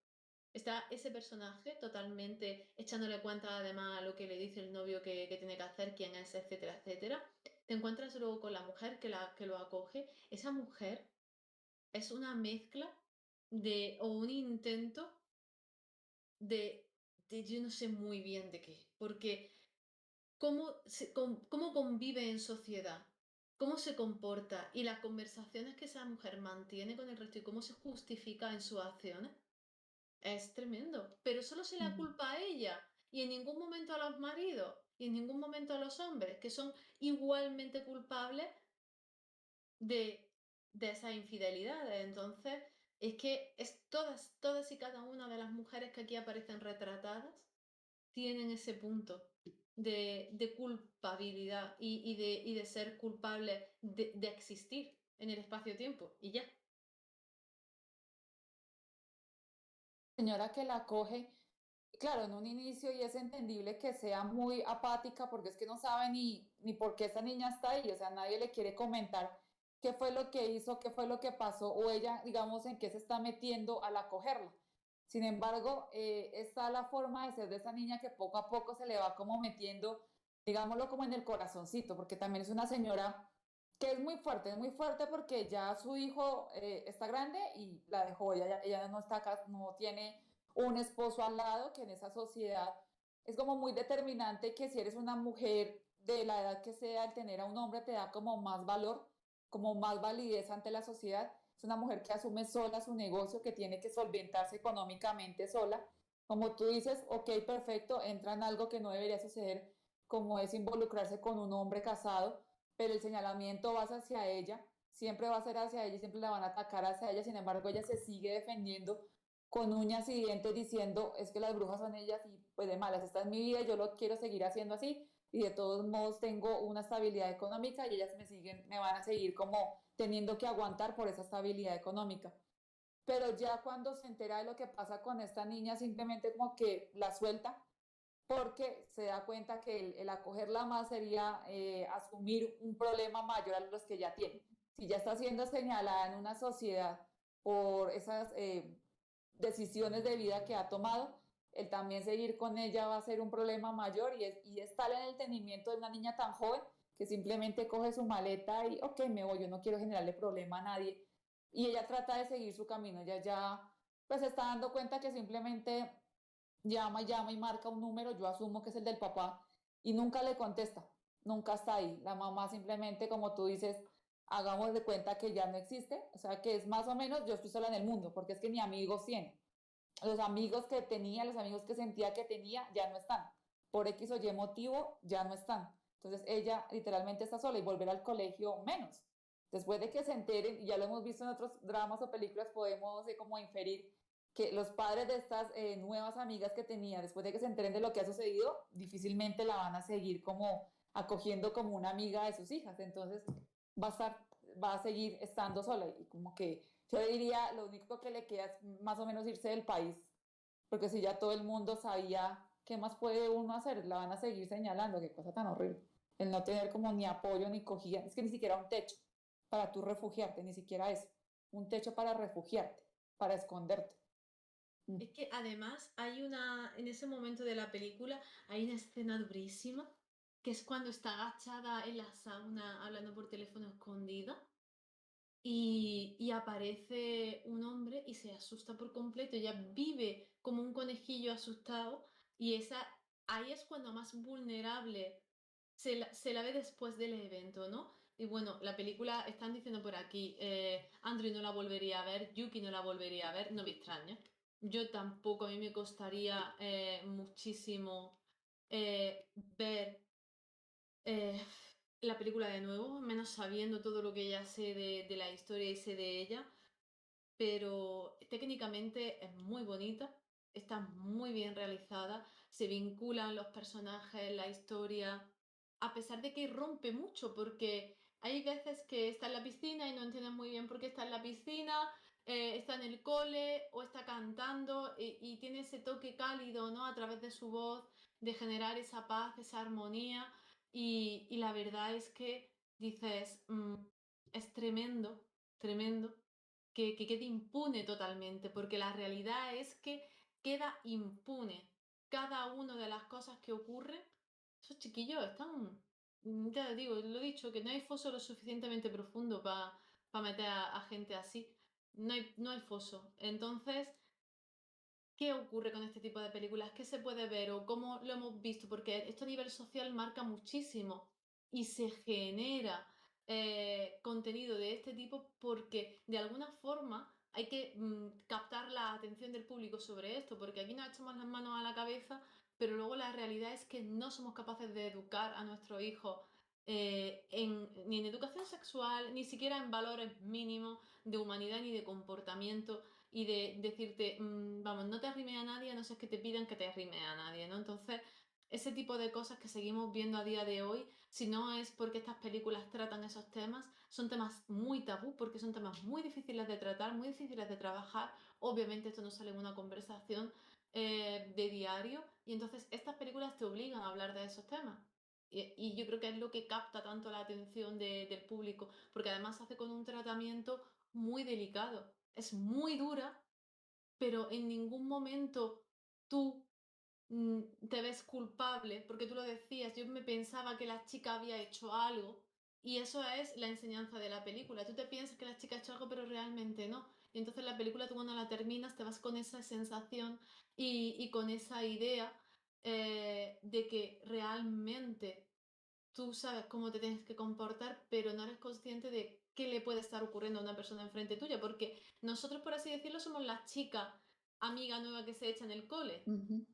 Está ese personaje totalmente echándole cuenta además a lo que le dice el novio que tiene que hacer, quién es, etcétera, etcétera. Te encuentras luego con la mujer que lo acoge. Esa mujer es una mezcla o un intento de, de yo no sé muy bien de qué. Porque cómo convive en sociedad, cómo se comporta y las conversaciones que esa mujer mantiene con el resto y cómo se justifica en sus acciones. Es tremendo, pero solo se la Mm. culpa a ella y en ningún momento a los maridos y en ningún momento a los hombres, que son igualmente culpables de, de esas infidelidades. Entonces, es que todas y cada una de las mujeres que aquí aparecen retratadas tienen ese punto de culpabilidad y de ser culpables de existir en el espacio-tiempo y ya. Señora que la coge, claro, en un inicio y es entendible que sea muy apática porque es que no sabe ni por qué esa niña está ahí, o sea, nadie le quiere comentar qué fue lo que hizo, qué fue lo que pasó o ella, digamos, en qué se está metiendo al acogerla. Sin embargo, está la forma de ser de esa niña que poco a poco se le va como metiendo, digámoslo como en el corazoncito, porque también es una señora que es muy fuerte porque ya su hijo está grande y la dejó, ella no está acá, no tiene un esposo al lado, que en esa sociedad es como muy determinante que si eres una mujer de la edad que sea, el tener a un hombre te da como más valor, como más validez ante la sociedad. Es una mujer que asume sola su negocio, que tiene que solventarse económicamente sola. Como tú dices, ok, perfecto, entra en algo que no debería suceder, como es involucrarse con un hombre casado, pero el señalamiento va hacia ella, siempre va a ser hacia ella y siempre la van a atacar hacia ella. Sin embargo, ella se sigue defendiendo con uñas y dientes diciendo, es que las brujas son ellas y pues de malas, esta es mi vida, yo lo quiero seguir haciendo así y de todos modos tengo una estabilidad económica y ellas me van a seguir como teniendo que aguantar por esa estabilidad económica. Pero ya cuando se entera de lo que pasa con esta niña, simplemente como que la suelta porque se da cuenta que el acogerla más sería asumir un problema mayor a los que ya tiene. Si ya está siendo señalada en una sociedad por esas decisiones de vida que ha tomado, el también seguir con ella va a ser un problema mayor y es tal en el entendimiento de una niña tan joven que simplemente coge su maleta y, ok, me voy, yo no quiero generarle problema a nadie. Y ella trata de seguir su camino, ella ya pues se está dando cuenta que simplemente llama y marca un número, yo asumo que es el del papá, y nunca le contesta, nunca está ahí. La mamá simplemente, como tú dices, hagamos de cuenta que ya no existe, o sea que es más o menos yo estoy sola en el mundo, porque es que ni amigos tiene. Los amigos que tenía, los amigos que sentía que tenía, ya no están. Por X o Y motivo, ya no están. Entonces ella literalmente está sola y volver al colegio menos. Después de que se enteren, y ya lo hemos visto en otros dramas o películas, podemos como inferir que los padres de estas nuevas amigas que tenía, después de que se enteren de lo que ha sucedido, difícilmente la van a seguir como acogiendo como una amiga de sus hijas. Entonces va a estar, va a seguir estando sola y como que yo diría lo único que le queda es más o menos irse del país, porque si ya todo el mundo sabía qué más puede uno hacer, la van a seguir señalando, qué cosa tan horrible. El no tener como ni apoyo ni cogida, es que ni siquiera un techo para tú refugiarte, ni siquiera eso, un techo para refugiarte, para esconderte. Mm. Es que además en ese momento de la película, hay una escena durísima, que es cuando está agachada en la sauna hablando por teléfono escondida y aparece un hombre y se asusta por completo. Ella vive como un conejillo asustado y ahí es cuando más vulnerable se la ve después del evento, ¿no? Y bueno, la película, están diciendo por aquí, Andrew no la volvería a ver, Yuki no la volvería a ver, no me extraña. Yo tampoco, a mí me costaría muchísimo ver eh, la película de nuevo, menos sabiendo todo lo que ya sé de la historia y sé de ella, pero técnicamente es muy bonita, está muy bien realizada, se vinculan los personajes, la historia, a pesar de que rompe mucho, porque hay veces que está en la piscina y no entiendes muy bien por qué está en la piscina, está en el cole o está cantando y tiene ese toque cálido, ¿no? A través de su voz, de generar esa paz, esa armonía, y la verdad es que dices, es tremendo, tremendo que quede impune totalmente, porque la realidad es que queda impune cada una de las cosas que ocurren. Esos chiquillos están, ya digo, lo he dicho, que no hay foso lo suficientemente profundo para meter a gente así. No hay foso. Entonces, ¿qué ocurre con este tipo de películas? ¿Qué se puede ver o cómo lo hemos visto? Porque esto a nivel social marca muchísimo y se genera contenido de este tipo porque de alguna forma hay que captar la atención del público sobre esto, porque aquí nos echamos las manos a la cabeza, pero luego la realidad es que no somos capaces de educar a nuestros hijos ni en educación sexual, ni siquiera en valores mínimos de humanidad ni de comportamiento y de decirte, vamos, no te arrimes a nadie, a no ser que te pidan que te arrimes a nadie, ¿no? Entonces, ese tipo de cosas que seguimos viendo a día de hoy, si no es porque estas películas tratan esos temas, son temas muy tabú, porque son temas muy difíciles de tratar, muy difíciles de trabajar. Obviamente esto no sale en una conversación de diario, y entonces estas películas te obligan a hablar de esos temas. Y yo creo que es lo que capta tanto la atención del público, porque además se hace con un tratamiento muy delicado. Es muy dura, pero en ningún momento tú te ves culpable, porque tú lo decías, yo me pensaba que la chica había hecho algo, y eso es la enseñanza de la película. Tú te piensas que la chica ha hecho algo, pero realmente no. Y entonces la película, tú cuando la terminas, te vas con esa sensación y con esa idea de que realmente tú sabes cómo te tienes que comportar, pero no eres consciente de qué le puede estar ocurriendo a una persona enfrente tuya, porque nosotros, por así decirlo, somos la chica amiga nueva que se echa en el cole. Ujú,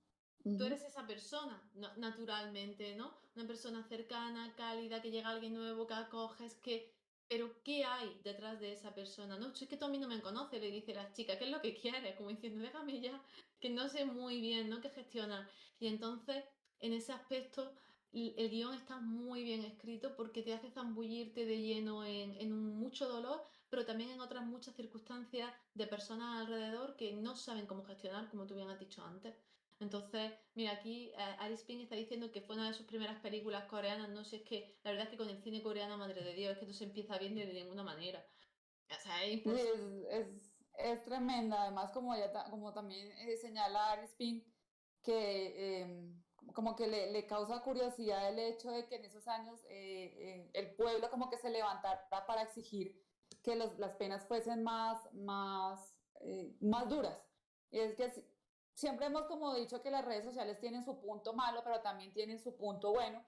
Tú ujú. eres esa persona, naturalmente, ¿no? Una persona cercana, cálida, que llega alguien nuevo, que acoges, que... Pero ¿qué hay detrás de esa persona? No, es que tú a mí no me conoces, le dice la chica, ¿qué es lo que quieres? Como diciendo, déjame ya, que no sé muy bien, ¿no? Qué gestionar. Y entonces, en ese aspecto, el guión está muy bien escrito porque te hace zambullirte de lleno en mucho dolor, pero también en otras muchas circunstancias de personas alrededor que no saben cómo gestionar, como tú bien has dicho antes. Entonces, mira, aquí Alice Pink está diciendo que fue una de sus primeras películas coreanas. No sé, es que la verdad es que con el cine coreano, madre de Dios, es que no se empieza bien de ninguna manera. O sea, es Sí, imposible. es tremenda. Además, como, como también señala Aris Pink, que como que le causa curiosidad el hecho de que en esos años el pueblo como que se levantara para exigir que las penas fuesen más duras. Y es que siempre hemos como dicho que las redes sociales tienen su punto malo, pero también tienen su punto bueno,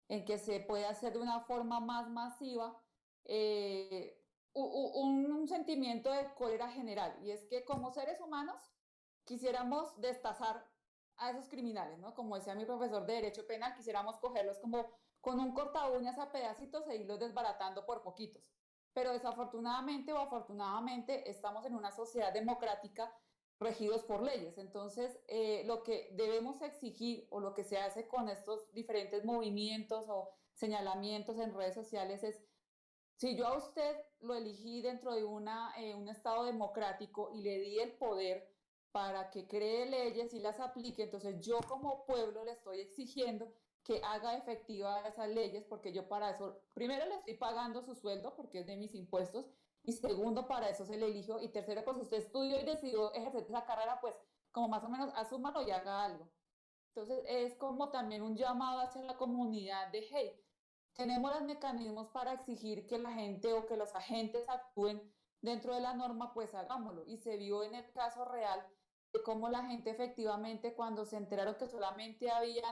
en que se puede hacer de una forma más masiva. eh, un sentimiento de cólera general, y es que como seres humanos quisiéramos destazar a esos criminales, ¿no? Como decía mi profesor de Derecho Penal, quisiéramos cogerlos como con un corta uñas a pedacitos e irlos desbaratando por poquitos. Pero desafortunadamente o afortunadamente estamos en una sociedad democrática regidos por leyes. Entonces, lo que debemos exigir o lo que se hace con estos diferentes movimientos o señalamientos en redes sociales es si yo a usted lo elegí dentro de un Estado democrático y le di el poder para que cree leyes y las aplique, entonces yo como pueblo le estoy exigiendo que haga efectiva esas leyes, porque yo para eso, primero le estoy pagando su sueldo porque es de mis impuestos, y segundo, para eso se le eligió, y tercero, pues usted estudió y decidió ejercer esa carrera, pues como más o menos asúmalo y haga algo. Entonces es como también un llamado hacia la comunidad de, hey, tenemos los mecanismos para exigir que la gente o que los agentes actúen dentro de la norma, pues hagámoslo. Y se vio en el caso real de cómo la gente efectivamente cuando se enteraron que solamente habían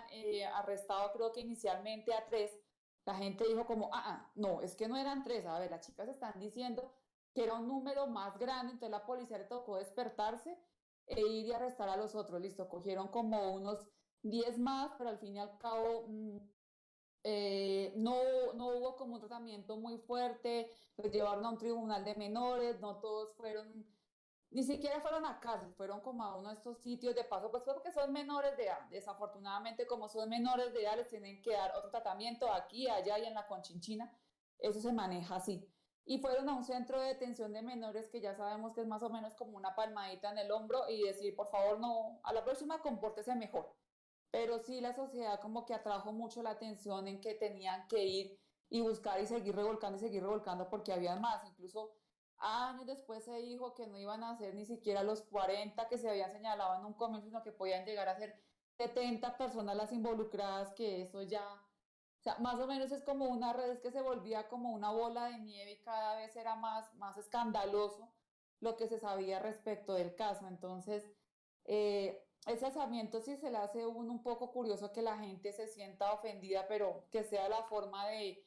arrestado creo que inicialmente a 3, la gente dijo como, no, es que no eran 3, a ver, las chicas están diciendo que era un número más grande, entonces la policía le tocó despertarse e ir y arrestar a los otros, listo, cogieron como unos 10 más, pero al fin y al cabo no, no hubo como un tratamiento muy fuerte, los llevaron a un tribunal de menores, no todos fueron, ni siquiera fueron a cárcel, fueron como a uno de estos sitios de paso, pues porque son menores de edad, desafortunadamente como son menores de edad les tienen que dar otro tratamiento aquí, allá y en la Conchinchina, eso se maneja así. Y fueron a un centro de detención de menores que ya sabemos que es más o menos como una palmadita en el hombro y decir, por favor, no, a la próxima compórtese mejor, pero sí la sociedad como que atrajo mucho la atención en que tenían que ir y buscar y seguir revolcando porque había más. Incluso años después se dijo que no iban a ser ni siquiera los 40 que se habían señalado en un comienzo, sino que podían llegar a ser 70 personas las involucradas, que eso ya, o sea, más o menos es como una red que se volvía como una bola de nieve y cada vez era más escandaloso lo que se sabía respecto del caso. Entonces, ese alzamiento sí se le hace uno un poco curioso que la gente se sienta ofendida, pero que sea la forma de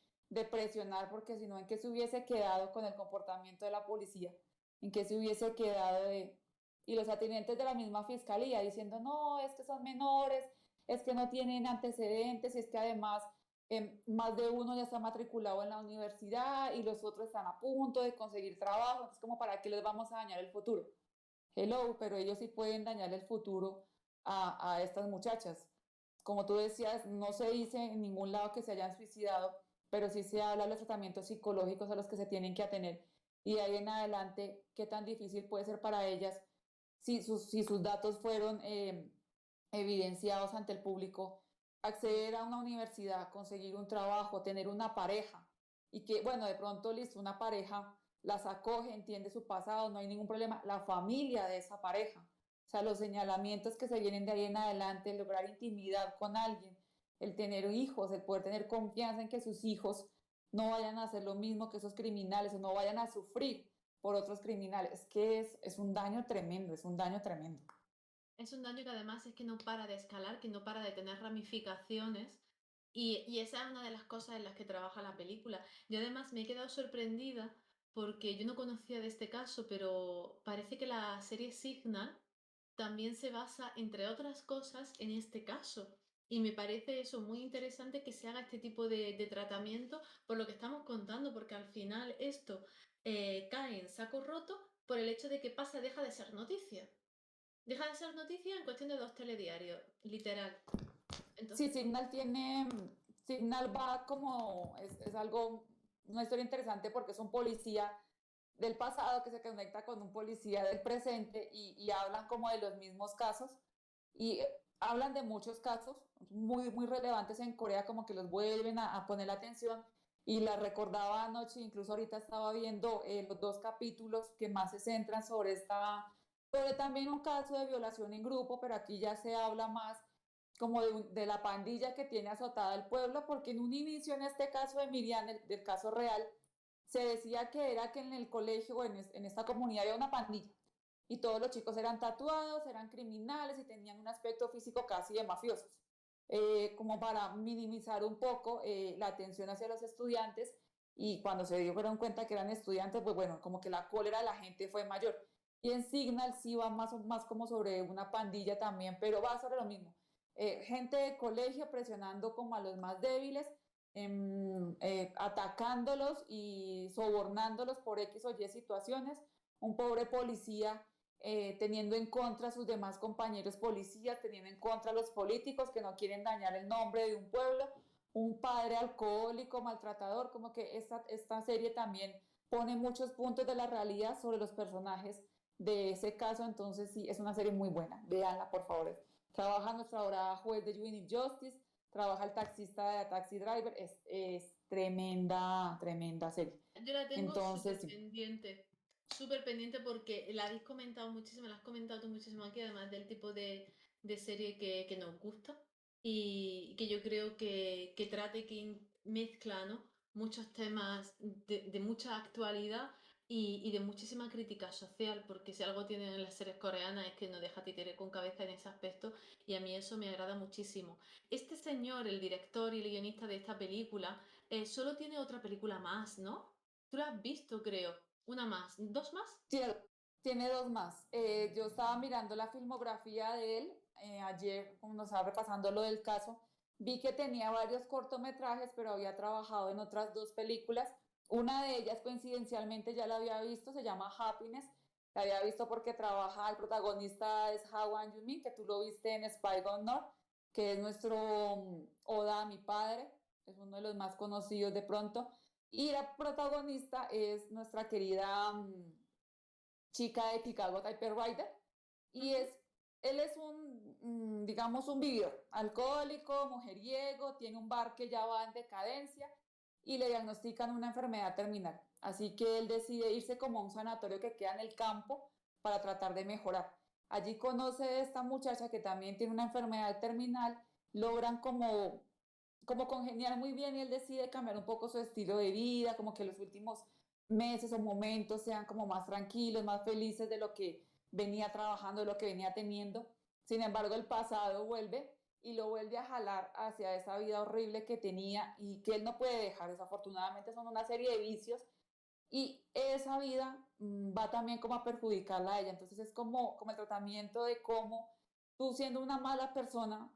presionar, porque si no, ¿en qué se hubiese quedado con el comportamiento de la policía? ¿En qué se hubiese quedado de... Y los atendientes de la misma fiscalía diciendo, no, es que son menores, es que no tienen antecedentes, y es que además más de uno ya está matriculado en la universidad y los otros están a punto de conseguir trabajo, entonces como para qué les vamos a dañar el futuro. Hello, pero ellos sí pueden dañar el futuro a estas muchachas. Como tú decías, no se dice en ningún lado que se hayan suicidado, pero sí se habla de los tratamientos psicológicos a los que se tienen que atener. Y de ahí en adelante, qué tan difícil puede ser para ellas si sus datos fueron evidenciados ante el público, acceder a una universidad, conseguir un trabajo, tener una pareja. Y que, bueno, de pronto, listo, una pareja las acoge, entiende su pasado, no hay ningún problema. La familia de esa pareja, o sea, los señalamientos que se vienen de ahí en adelante, el lograr intimidad con alguien, el tener hijos, el poder tener confianza en que sus hijos no vayan a hacer lo mismo que esos criminales o no vayan a sufrir por otros criminales. Es que es un daño tremendo, es un daño tremendo. Es un daño que además es que no para de escalar, que no para de tener ramificaciones. Y esa es una de las cosas en las que trabaja la película. Yo además me he quedado sorprendida porque yo no conocía de este caso, pero parece que la serie Signal también se basa, entre otras cosas, en este caso. Y me parece eso muy interesante que se haga este tipo de tratamiento por lo que estamos contando, porque al final esto cae en saco roto por el hecho de que pasa, deja de ser noticia. Deja de ser noticia en cuestión de 2 telediarios, literal. Sí, Entonces, Signal va como, es algo, una historia interesante porque es un policía del pasado que se conecta con un policía del presente y hablan como de los mismos casos y hablan de muchos casos muy relevantes en Corea, como que los vuelven a poner la atención y la recordaba anoche, incluso ahorita estaba viendo los 2 capítulos que más se centran sobre sobre también un caso de violación en grupo, pero aquí ya se habla más como de la pandilla que tiene azotada el pueblo, porque en un inicio, en este caso de Miriam, del caso real, se decía que era que en el colegio o en esta comunidad había una pandilla y todos los chicos eran tatuados, eran criminales y tenían un aspecto físico casi de mafiosos, como para minimizar un poco la atención hacia los estudiantes y cuando se dieron cuenta que eran estudiantes, pues bueno, como que la cólera de la gente fue mayor. Y en Signal sí va más como sobre una pandilla también, pero va sobre lo mismo. Gente de colegio presionando como a los más débiles, atacándolos y sobornándolos por X o Y situaciones, un pobre policía teniendo en contra a sus demás compañeros policías, teniendo en contra a los políticos que no quieren dañar el nombre de un pueblo, un padre alcohólico, maltratador, como que esta serie también pone muchos puntos de la realidad sobre los personajes de ese caso, entonces sí, es una serie muy buena, véanla por favor. Trabaja nuestra ahora juez de Unit Justice, trabaja el taxista de Taxi Driver, es tremenda serie. yo la tengo Entonces, súper sí. pendiente. súper pendiente porque la habéis comentado muchísimo, la has comentado tú muchísimo aquí, además del tipo de serie que nos gusta y que yo creo que trata y que mezcla, ¿no? Muchos temas de mucha actualidad y de muchísima crítica social, porque si algo tienen en las series coreanas es que no deja títere con cabeza en ese aspecto y a mí eso me agrada muchísimo. Este señor, el director y el guionista de esta película, solo tiene otra película más, ¿no? Tú la has visto, creo. Una más. ¿Dos más? Tiene, tiene dos más. Yo estaba mirando la filmografía de él ayer, como nos estaba repasando lo del caso, vi que tenía varios cortometrajes, pero había trabajado en otras dos películas. Una de ellas, coincidencialmente, ya la había visto, se llama Happiness. La había visto porque trabaja, el protagonista es Ha Wan Min, que tú lo viste en Spy Gone North, que es nuestro Oda a mi padre, es uno de los más conocidos de pronto. Y la protagonista es nuestra querida chica de Chicago Type Rider y Ujú. él es un, digamos, un vividor, alcohólico, mujeriego, tiene un bar que ya va en decadencia y le diagnostican una enfermedad terminal. Así que él decide irse como a un sanatorio que queda en el campo para tratar de mejorar. Allí conoce a esta muchacha que también tiene una enfermedad terminal, logran como congeniar muy bien y él decide cambiar un poco su estilo de vida, como que los últimos meses o momentos sean como más tranquilos, más felices de lo que venía trabajando, de lo que venía teniendo. Sin embargo, el pasado vuelve y lo vuelve a jalar hacia esa vida horrible que tenía y que él no puede dejar. Desafortunadamente son una serie de vicios y esa vida va también como a perjudicarla a ella. Entonces es como el tratamiento de cómo tú siendo una mala persona,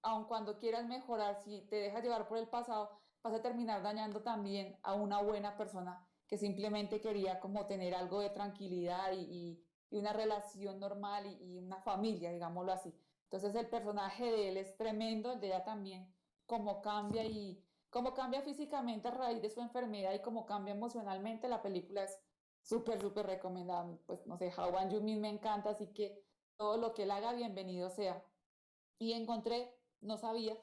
aun cuando quieras mejorar, si te dejas llevar por el pasado, vas a terminar dañando también a una buena persona que simplemente quería como tener algo de tranquilidad y una relación normal y una familia, digámoslo así. Entonces el personaje de él es tremendo, el de ella también, cómo cambia y cómo cambia físicamente a raíz de su enfermedad y cómo cambia emocionalmente. La película es súper, súper recomendada. Pues no sé, How Wan Yumin me encanta, así que todo lo que él haga, bienvenido sea. Y encontré, no sabía,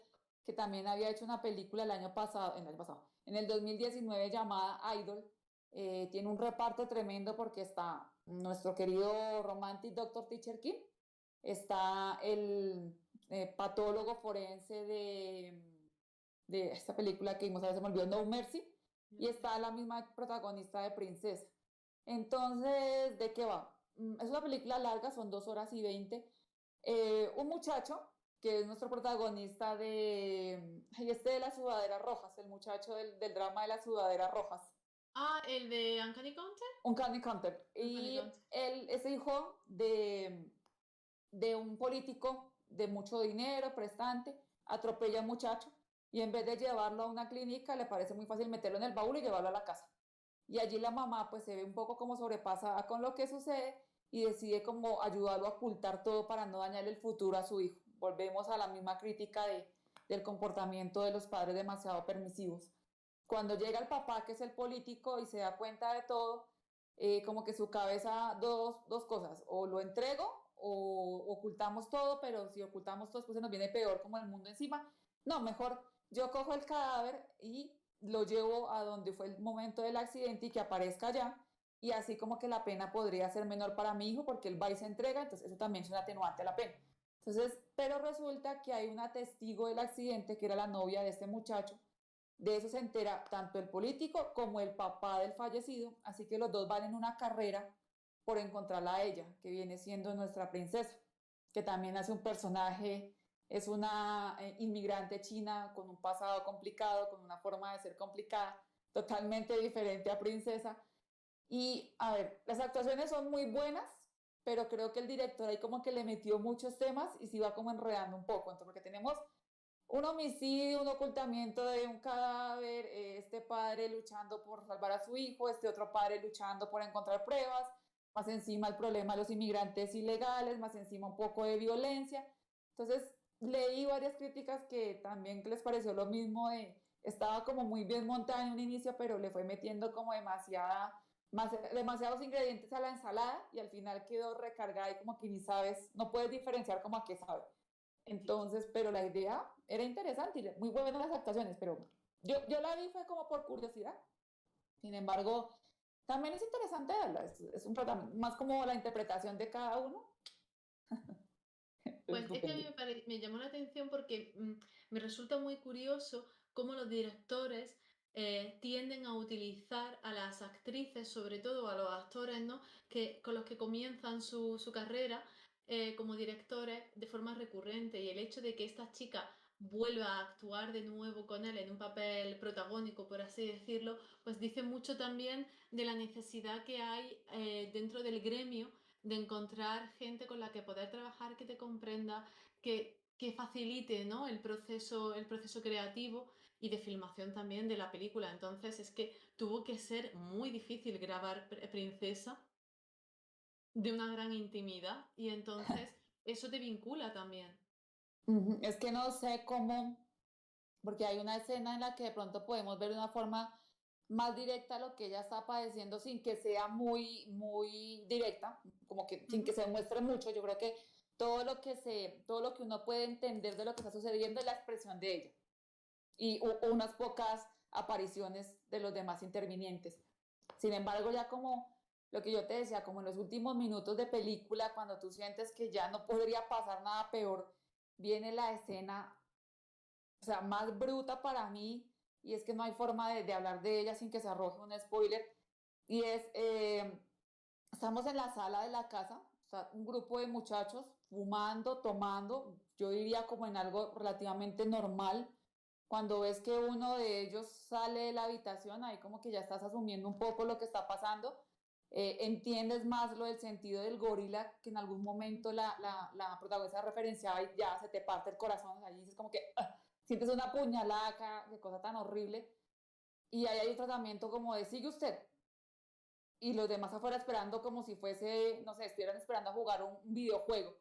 que también había hecho una película en el 2019 llamada Idol. Tiene un reparto tremendo porque está nuestro querido Romantic Doctor Teacher Kim, está el patólogo forense de esta película que vimos, a veces me olvidó, No Mercy, y No. está la misma protagonista de Princesa. Entonces, ¿de qué va? Es una película larga, son 2 horas y 20. Un muchacho, que es nuestro protagonista y este de las sudaderas rojas, el muchacho del drama de las sudaderas rojas, Ah, el de Uncanny Counter. un Candy Counter. Uncanny Y Counter. él es hijo de un político de mucho dinero, prestante, atropella a un muchacho y en vez de llevarlo a una clínica, le parece muy fácil meterlo en el baúl y llevarlo a la casa. Y allí la mamá pues se ve un poco como sobrepasada con lo que sucede y decide como ayudarlo a ocultar todo para no dañarle el futuro a su hijo. Volvemos a la misma crítica del comportamiento de los padres demasiado permisivos. Cuando llega el papá, que es el político, y se da cuenta de todo, como que su cabeza, dos cosas, o lo entrego o ocultamos todo, pero si ocultamos todo, después se nos viene peor como el mundo encima. No, mejor yo cojo el cadáver y lo llevo a donde fue el momento del accidente y que aparezca allá, y así como que la pena podría ser menor para mi hijo porque él va y se entrega, entonces eso también es un atenuante a la pena. Entonces, pero resulta que hay una testigo del accidente que era la novia de este muchacho. De eso se entera tanto el político como el papá del fallecido, así que los dos van en una carrera por encontrarla a ella, que viene siendo nuestra princesa, que también hace un personaje, es una inmigrante china con un pasado complicado, con una forma de ser complicada, totalmente diferente a princesa. Y a ver, las actuaciones son muy buenas, pero creo que el director ahí como que le metió muchos temas y se iba como enredando un poco, entonces, porque tenemos un homicidio, un ocultamiento de un cadáver, este padre luchando por salvar a su hijo, este otro padre luchando por encontrar pruebas, más encima el problema de los inmigrantes ilegales, más encima un poco de violencia. Entonces, leí varias críticas que también les pareció lo mismo estaba como muy bien montada en un inicio, pero le fue metiendo como demasiados ingredientes a la ensalada y al final quedó recargada y como que ni sabes, no puedes diferenciar como a qué sabe. Entonces, pero la idea era interesante y muy buenas las actuaciones, pero yo la vi fue como por curiosidad. Sin embargo, también es interesante verla, es un programa, más como la interpretación de cada uno, es Pues es que a mí estupendo. me llamó la atención porque me resulta muy curioso cómo los directores tienden a utilizar a las actrices, sobre todo a los actores, ¿no? Con los que comienzan su carrera como directores de forma recurrente. Y el hecho de que esta chica vuelva a actuar de nuevo con él en un papel protagónico, por así decirlo, pues dice mucho también de la necesidad que hay dentro del gremio de encontrar gente con la que poder trabajar, que te comprenda, que facilite, ¿no? El proceso creativo y de filmación también de la película. Entonces es que tuvo que ser muy difícil grabar Princesa de una gran intimidad y entonces eso te vincula también. Ujú, es que no sé cómo, porque hay una escena en la que de pronto podemos ver de una forma más directa lo que ella está padeciendo sin que sea muy directa, como que sin que Ujú. se muestre mucho. Yo creo que todo lo que uno puede entender de lo que está sucediendo es la expresión de ella y unas pocas apariciones de los demás intervinientes. Sin embargo, ya como lo que yo te decía, como en los últimos minutos de película, cuando tú sientes que ya no podría pasar nada peor, viene la escena, o sea, más bruta para mí, y es que no hay forma de hablar de ella sin que se arroje un spoiler, y estamos en la sala de la casa, o sea, un grupo de muchachos fumando, tomando, yo diría como en algo relativamente normal. Cuando ves que uno de ellos sale de la habitación, ahí como que ya estás asumiendo un poco lo que está pasando, entiendes más lo del sentido del gorila que en algún momento la protagonista referenciaba y ya se te parte el corazón, allí dices como que sientes una puñalada acá, qué cosa tan horrible, y ahí hay un tratamiento como de sigue usted, y los demás afuera esperando como si fuese, no sé, estuvieran esperando a jugar un videojuego.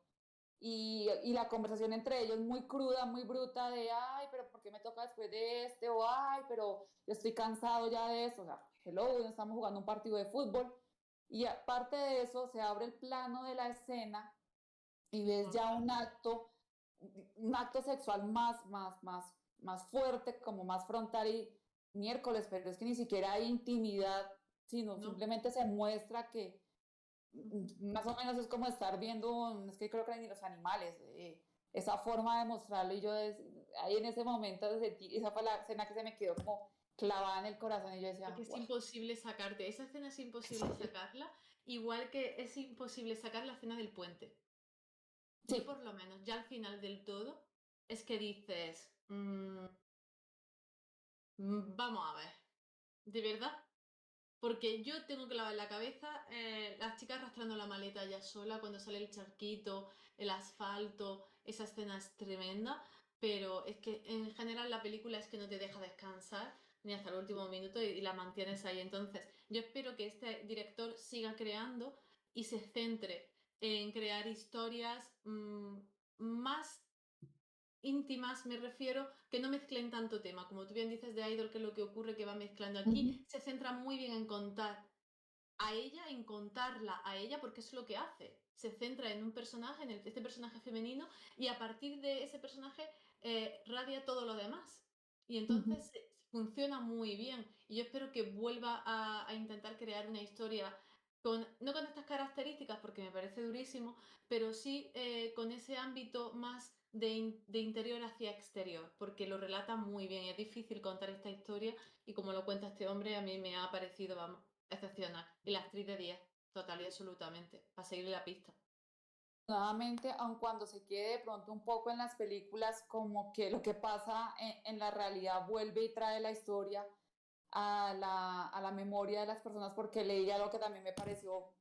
Y la conversación entre ellos muy cruda, muy bruta de, ay, pero ¿por qué me toca después de este? O, ay, pero yo estoy cansado ya de eso. O sea, hello, no estamos jugando un partido de fútbol. Y aparte de eso, se abre el plano de la escena y ves ya un acto sexual más fuerte, como más frontal y miércoles, pero es que ni siquiera hay intimidad, sino ¿No? simplemente se muestra que más o menos es como estar viendo, es que creo que ni los animales, esa forma de mostrarlo y ahí en ese momento esa fue la escena que se me quedó como clavada en el corazón y yo Porque decía, es wow, imposible sacarte. Esa escena es imposible sacarla, igual que es imposible sacar la escena del puente. Yo sí, por lo menos, ya al final del todo, es que dices, vamos a ver, ¿de verdad? Porque yo tengo que lavar la cabeza, las chicas arrastrando la maleta ya sola, cuando sale el charquito, el asfalto, esa escena es tremenda, pero es que en general la película es que no te deja descansar ni hasta el último minuto y la mantienes ahí. Entonces, yo espero que este director siga creando y se centre en crear historias más íntimas, me refiero, que no mezclen tanto tema. Como tú bien dices de Idol, que es lo que ocurre que va mezclando aquí, ujú, se centra muy bien en contar a ella, en contarla a ella, porque es lo que hace. Se centra en un personaje, este personaje femenino, y a partir de ese personaje radia todo lo demás. Y ujú. entonces funciona muy bien. Y yo espero que vuelva a intentar crear una historia no con estas características, porque me parece durísimo, pero sí con ese ámbito más de interior hacia exterior, porque lo relata muy bien. Es difícil contar esta historia y como lo cuenta este hombre, a mí me ha parecido, vamos, excepcional. Y la actriz de 10 total y absolutamente, para seguirle la pista. Nuevamente, aun cuando se quede de pronto un poco en las películas, como que lo que pasa en la realidad vuelve y trae la historia a la memoria de las personas, porque leí algo que también me pareció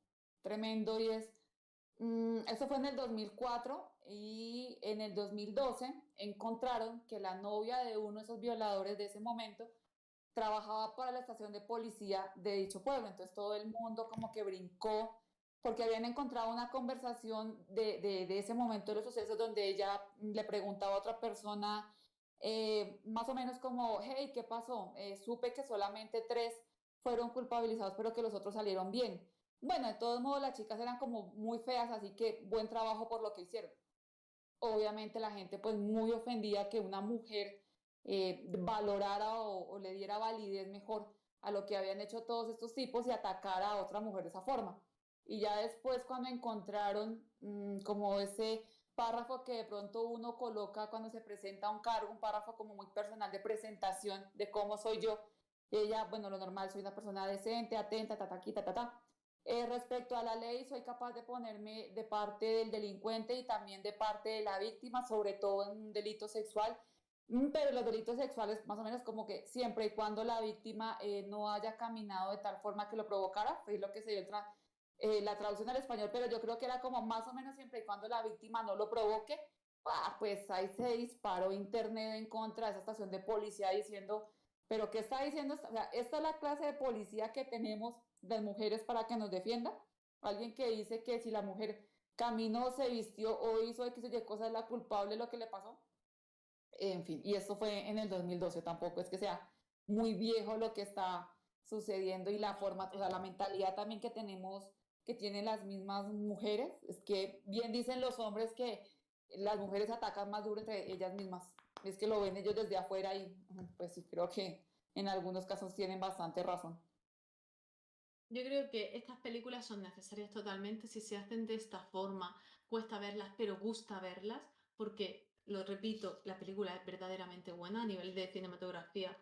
tremendo y esto fue en el 2004 y en el 2012 encontraron que la novia de uno de esos violadores de ese momento trabajaba para la estación de policía de dicho pueblo. Entonces todo el mundo como que brincó porque habían encontrado una conversación de ese momento de los sucesos donde ella le preguntaba a otra persona más o menos como, hey, ¿qué pasó? Supe que solamente 3 fueron culpabilizados, pero que los otros salieron bien. Bueno, de todos modos las chicas eran como muy feas, así que buen trabajo por lo que hicieron. Obviamente la gente pues muy ofendida que una mujer valorara o le diera validez mejor a lo que habían hecho todos estos tipos y atacar a otra mujer de esa forma. Y ya después cuando encontraron como ese párrafo que de pronto uno coloca cuando se presenta a un cargo, un párrafo como muy personal de presentación de cómo soy yo. Ella, bueno, lo normal, soy una persona decente, atenta, ta, ta, ta, ta, ta. Respecto a la ley, soy capaz de ponerme de parte del delincuente y también de parte de la víctima, sobre todo en un delito sexual. Pero los delitos sexuales, más o menos como que siempre y cuando la víctima no haya caminado de tal forma que lo provocara, fue lo que se dio la traducción al español, pero yo creo que era como más o menos siempre y cuando la víctima no lo provoque, pues ahí se disparó internet en contra de esa estación de policía diciendo, pero ¿qué está diciendo? O sea, esta es la clase de policía que tenemos las mujeres para que nos defienda. Alguien que dice que si la mujer caminó, se vistió o hizo X o Y cosas, es la culpable de lo que le pasó. En fin, y esto fue en el 2012, tampoco es que sea muy viejo lo que está sucediendo y la forma, o sea, la mentalidad también que tenemos, que tienen las mismas mujeres, es que bien dicen los hombres que las mujeres atacan más duro entre ellas mismas, es que lo ven ellos desde afuera y pues sí, creo que en algunos casos tienen bastante razón. Yo creo que estas películas son necesarias totalmente si se hacen de esta forma. Cuesta verlas, pero gusta verlas, porque, lo repito, la película es verdaderamente buena a nivel de cinematografía.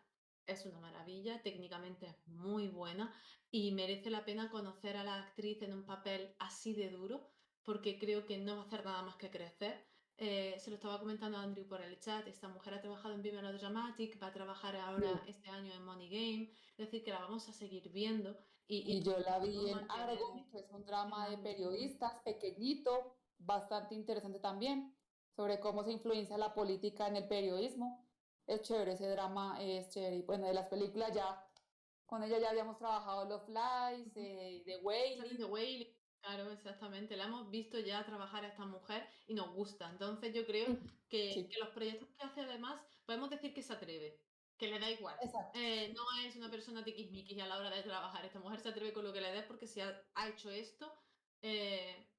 Es una maravilla, técnicamente es muy buena y merece la pena conocer a la actriz en un papel así de duro, porque creo que no va a hacer nada más que crecer. Se lo estaba comentando a Andrew por el chat, esta mujer ha trabajado en Viva Dramatic, va a trabajar ahora Sí. este año en Money Game, es decir, que la vamos a seguir viendo y Y yo la podemos vi en Argo, mantenerle que es un en drama de algo. periodistas, pequeñito, bastante interesante también, sobre cómo se influencia la política en el periodismo. Es chévere ese drama, es chévere. Y bueno, de las películas ya, con ella ya habíamos trabajado Love Lies, Ujú. The Salen de Wailing. Whale, claro, exactamente. La hemos visto ya trabajar a esta mujer y nos gusta. Entonces yo creo que Sí, los proyectos que hace además, podemos decir que se atreve, que le da igual. exacto. No es una persona tiquismiquis a la hora de trabajar. Esta mujer se atreve con lo que le dé porque si ha hecho esto,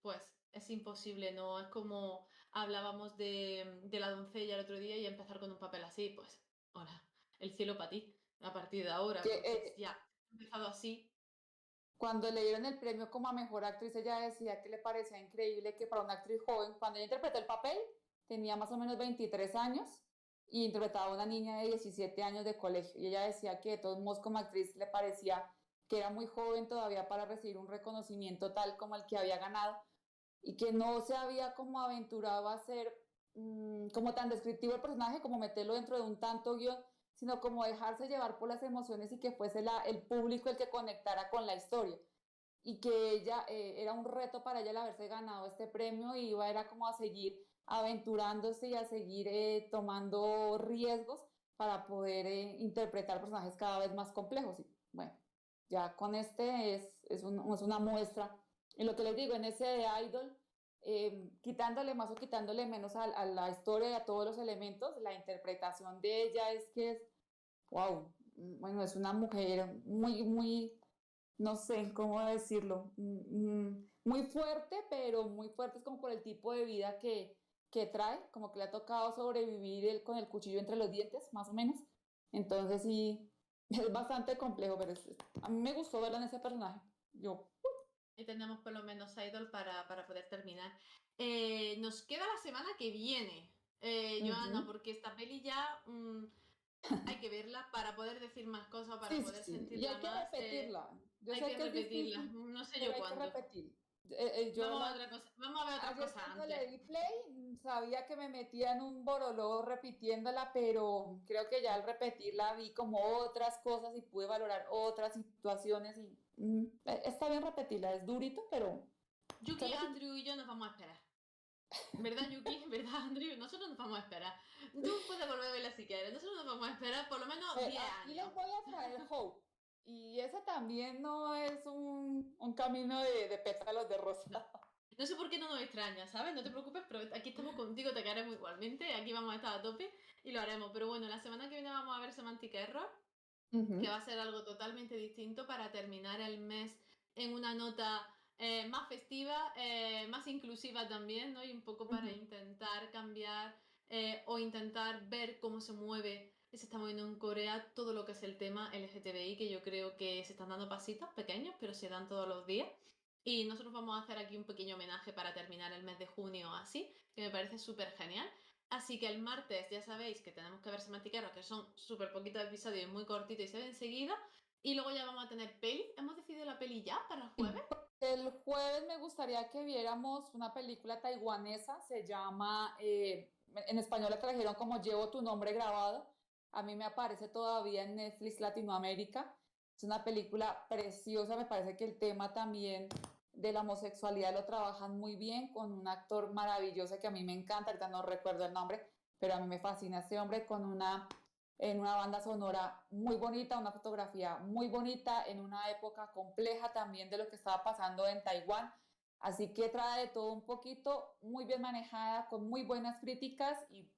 pues es imposible, ¿no? Es como hablábamos de la doncella el otro día y empezar con un papel así, pues, hola, el cielo para ti, a partir de ahora, Que porque ya ha empezado así. cuando le dieron el premio como a mejor actriz, ella decía que le parecía increíble que para una actriz joven, cuando ella interpretó el papel, tenía más o menos 23 años y interpretaba a una niña de 17 años de colegio. Y ella decía que de todos modos como actriz le parecía que era muy joven todavía para recibir un reconocimiento tal como el que había ganado y que no se había como aventurado a ser como tan descriptivo el personaje, como meterlo dentro de un tanto guión, sino como dejarse llevar por las emociones y que fuese el público el que conectara con la historia. Y que ella era un reto para ella el haberse ganado este premio y iba era como a seguir aventurándose y a seguir tomando riesgos para poder interpretar personajes cada vez más complejos. Y bueno, ya con este es una muestra. Y lo que les digo, en ese de Idol, quitándole más o quitándole menos a la historia y a todos los elementos, la interpretación de ella es que es, wow, bueno, es una mujer muy, muy, no sé cómo decirlo, muy fuerte, pero muy fuerte es como por el tipo de vida que trae, como que le ha tocado sobrevivir con el cuchillo entre los dientes, más o menos. Entonces sí, es bastante complejo, pero a mí me gustó verla en ese personaje. Yo, Y tenemos por lo menos Idol para poder terminar. Nos queda la semana que viene, Joana, ujú. porque esta peli ya hay que verla para poder decir más cosas, para Sí, sí, poder sí. Y sentirla hay que más. repetirla. Yo Hay sé que que es repetirla, difícil, no sé pero yo hay que cuándo. repetir. Yo Vamos a ver la otra cosa, vamos a ver otras Ayer cosas cuando antes. le di play, sabía que me metía en un boroló repitiéndola, pero creo que ya al repetirla vi como otras cosas y pude valorar otras situaciones y está bien repetirla, es durito, pero se Yuki, repite. Andrew y yo nos vamos a esperar. ¿Verdad, Yuki? ¿Verdad, Andrew? Nosotros nos vamos a esperar. Tú puedes volver a verla si quieres. Nosotros nos vamos a esperar por lo menos 10 Aquí años. les voy a traer Hope y ese también no es un camino de pétalos de No. rosa. No sé por qué no nos extraña, ¿sabes? No te preocupes, pero aquí estamos contigo, te queremos igualmente. Aquí vamos a estar a tope y lo haremos. Pero bueno, la semana que viene vamos a ver Semantic Error, que Ujú, va a ser algo totalmente distinto para terminar el mes en una nota más festiva, más inclusiva también, ¿no? Y un poco para ujú. intentar cambiar o intentar ver cómo se mueve y se está moviendo en Corea todo lo que es el tema LGTBI, que yo creo que se están dando pasitos pequeños, pero se dan todos los días. Y nosotros vamos a hacer aquí un pequeño homenaje para terminar el mes de junio así, que me parece súper genial. Así que el martes ya sabéis que tenemos que ver Semantiqueros, que son súper poquitos episodios y muy cortitos y se ven enseguida. Y luego ya vamos a tener peli. ¿Hemos decidido la peli ya para el jueves? El jueves me gustaría que viéramos una película taiwanesa, se llama, en español la trajeron como Llevo tu nombre grabado, a mí me aparece todavía en Netflix Latinoamérica, es una película preciosa, me parece que el tema también de la homosexualidad lo trabajan muy bien con un actor maravilloso que a mí me encanta, ahorita no recuerdo el nombre, pero a mí me fascina este hombre con en una banda sonora muy bonita, una fotografía muy bonita, en una época compleja también de lo que estaba pasando en Taiwán. Así que trae de todo un poquito, muy bien manejada, con muy buenas críticas y